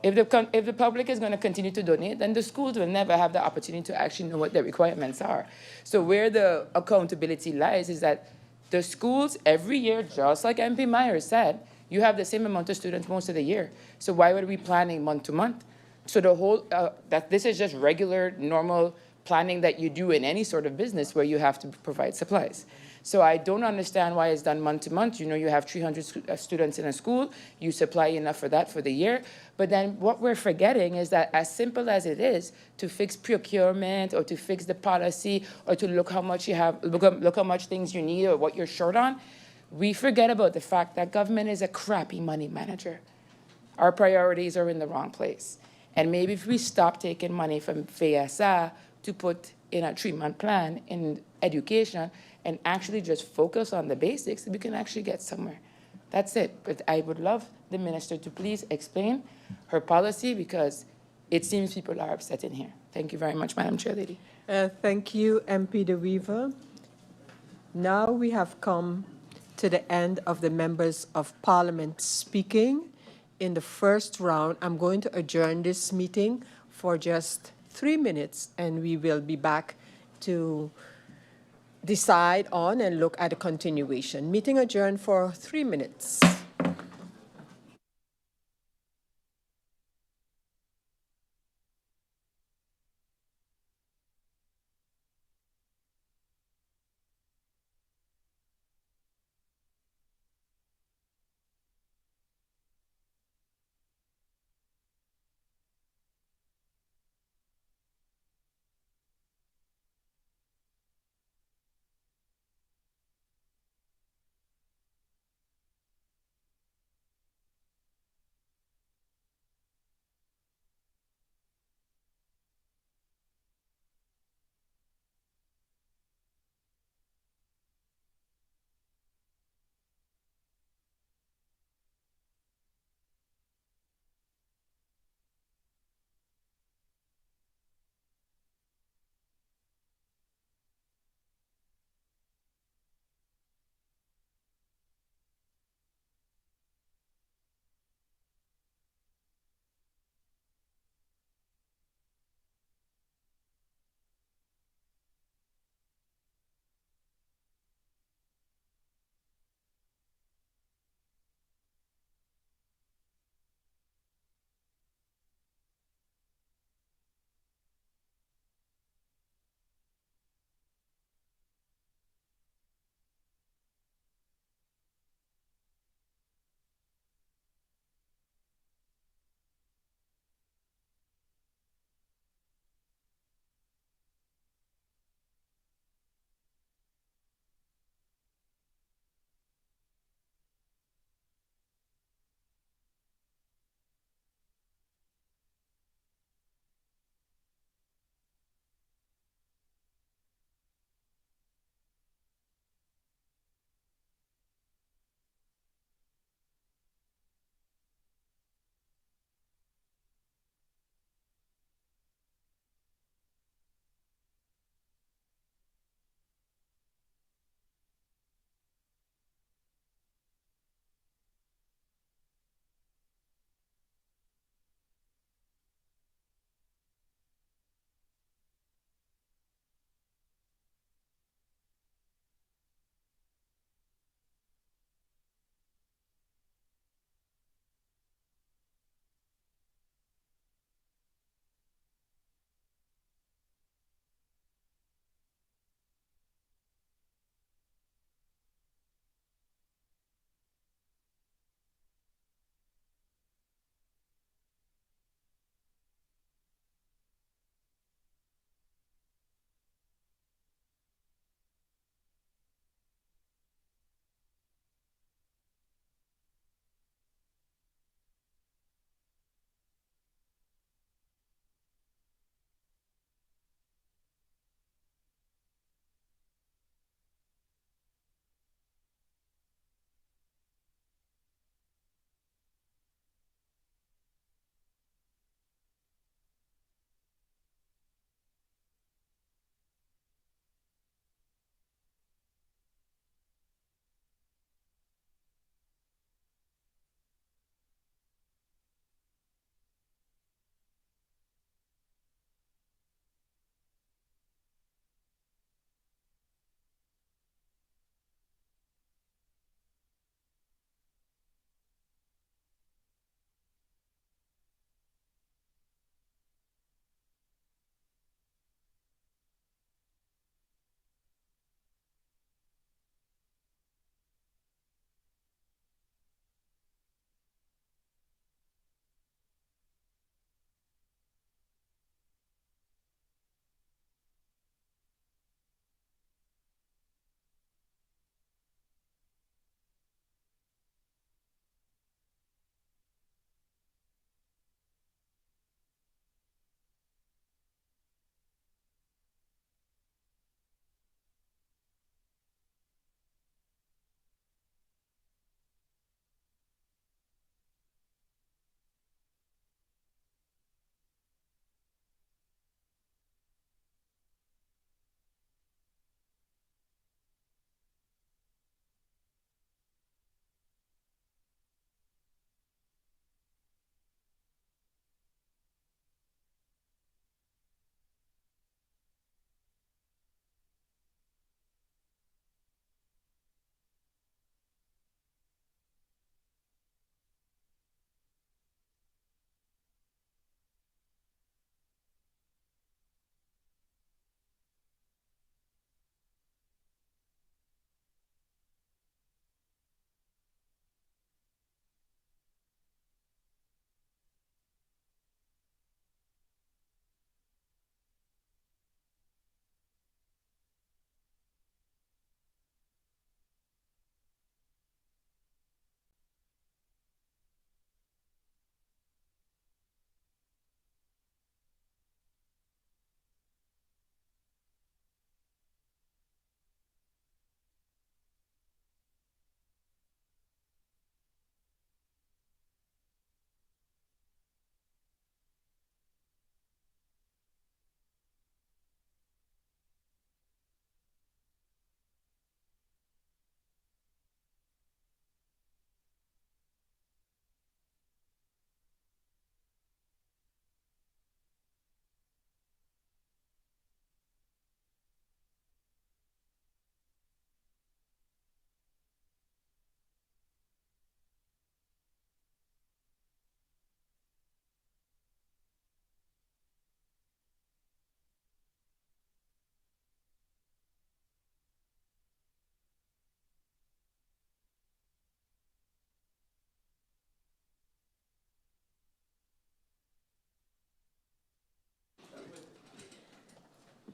If the public is going to continue to donate, then the schools will never have the opportunity to actually know what their requirements are. So where the accountability lies is that The schools, every year, just like MP Myers said, you have the same amount of students most of the year. So why would we planning month to month? So the whole, that this is just regular, normal planning that you do in any sort of business where you have to provide supplies. So I don't understand why it's done month to month. You know, you have 300 students in a school, you supply enough for that for the year. But then what we're forgetting is that as simple as it is to fix procurement or to fix the policy or to look how much you have, look how much things you need or what you're short on, we forget about the fact that government is a crappy money manager. Our priorities are in the wrong place. And maybe if we stop taking money from FESA to put in a 3-month plan in education and actually just focus on the basics, we can actually get somewhere. That's it. But I would love the minister to please explain her policy because it seems people are upset in here. Thank you very much, Madam Chair Lady. Thank you, MP De Weaver. Now we have come to the end of the members of parliament speaking. In the first round, I'm going to adjourn this meeting for just 3 minutes, and we will be back to decide on and look at a continuation. Meeting adjourned for 3 minutes.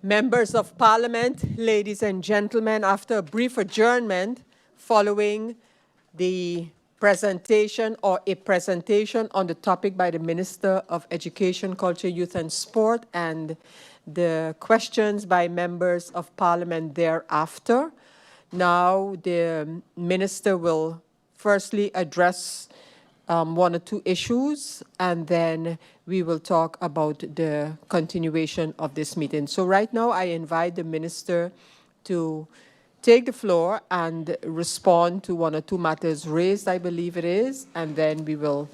Members of Parliament, ladies and gentlemen, after a brief adjournment following the presentation or a presentation on the topic by the Minister of Education, Culture, Youth and Sport and the questions by members of Parliament thereafter. Now the Minister will firstly address one or two issues, and then we will talk about the continuation of this meeting. So right now I invite the Minister to take the floor and respond to one or two matters raised, I believe it is, and then we will,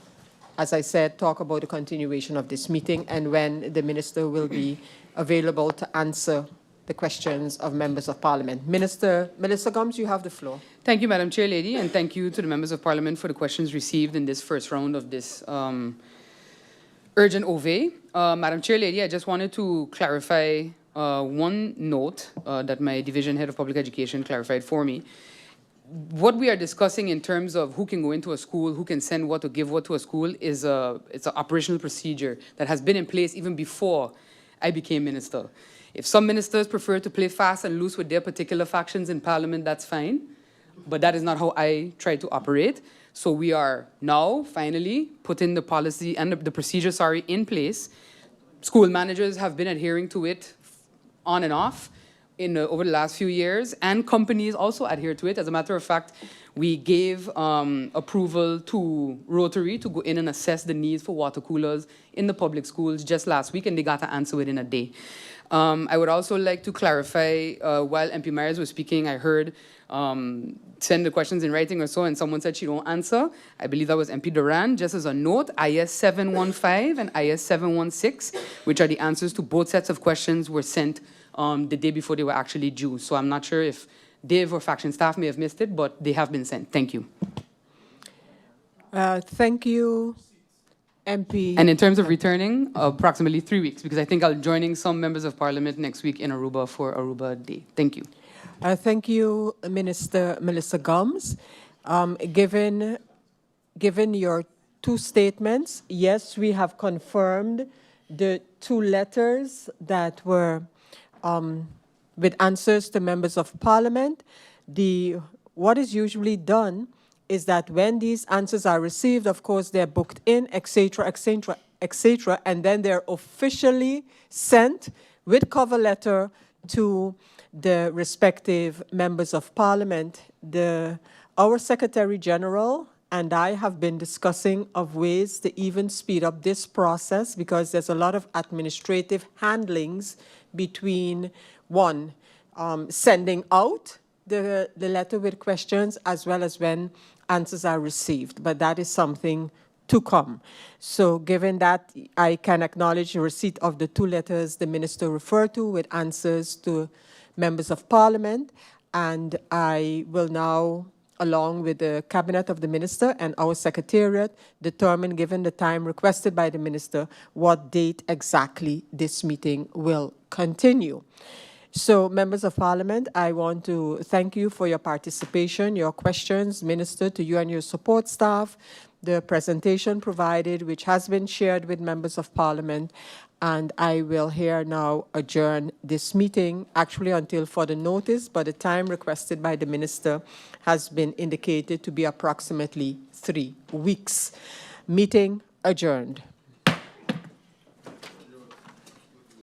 as I said, talk about the continuation of this meeting and when the Minister will be available to answer the questions of members of Parliament. Minister Melissa Gomes, you have the floor. Thank you, Madam Chair Lady, and thank you to the members of Parliament for the questions received in this first round of this urgent OVE. Madam Chair Lady, I just wanted to clarify one note that my Division Head of Public Education clarified for me. What we are discussing in terms of who can go into a school, who can send what or give what to a school it's an operational procedure that has been in place even before I became minister. If some ministers prefer to play fast and loose with their particular factions in Parliament, that's fine. But that is not how I try to operate. So we are now finally putting the policy and the procedure, in place. School managers have been adhering to it on and off over the last few years, and companies also adhere to it. As a matter of fact, we gave approval to Rotary to go in and assess the needs for water coolers in the public schools just last week, and they got to answer within a day. I would also like to clarify, while MP Myers was speaking, I heard send the questions in writing or so, and someone said she don't answer. I believe that was MP Doran. Just as a note, IS 715 and IS 716, which are the answers to both sets of questions, were sent the day before they were actually due. So I'm not sure if Dave or faction staff may have missed it, but they have been sent. Thank you. Thank you, MP. And in terms of returning, approximately 3 weeks, because I think I'll be joining some members of Parliament next week in Aruba for Aruba Day. Thank you. Thank you, Minister Melissa Gomes. Given your two statements, yes, we have confirmed the two letters that were with answers to members of Parliament. What is usually done is that when these answers are received, of course, they're booked in, etc., etc., etc., and then they're officially sent with cover letter to the respective members of Parliament. Our Secretary General and I have been discussing of ways to even speed up this process, because there's a lot of administrative handlings between one, sending out the letter with questions as well as when answers are received, but that is something to come. So given that, I can acknowledge the receipt of the two letters the Minister referred to with answers to members of Parliament, and I will now, along with the Cabinet of the Minister and our Secretariat, determine, given the time requested by the Minister, what date exactly this meeting will continue. So, members of Parliament, I want to thank you for your participation, your questions, Minister, to you and your support staff, the presentation provided, which has been shared with members of Parliament, and I will here now adjourn this meeting, actually until further notice, but the time requested by the Minister has been indicated to be approximately 3 weeks. Meeting adjourned.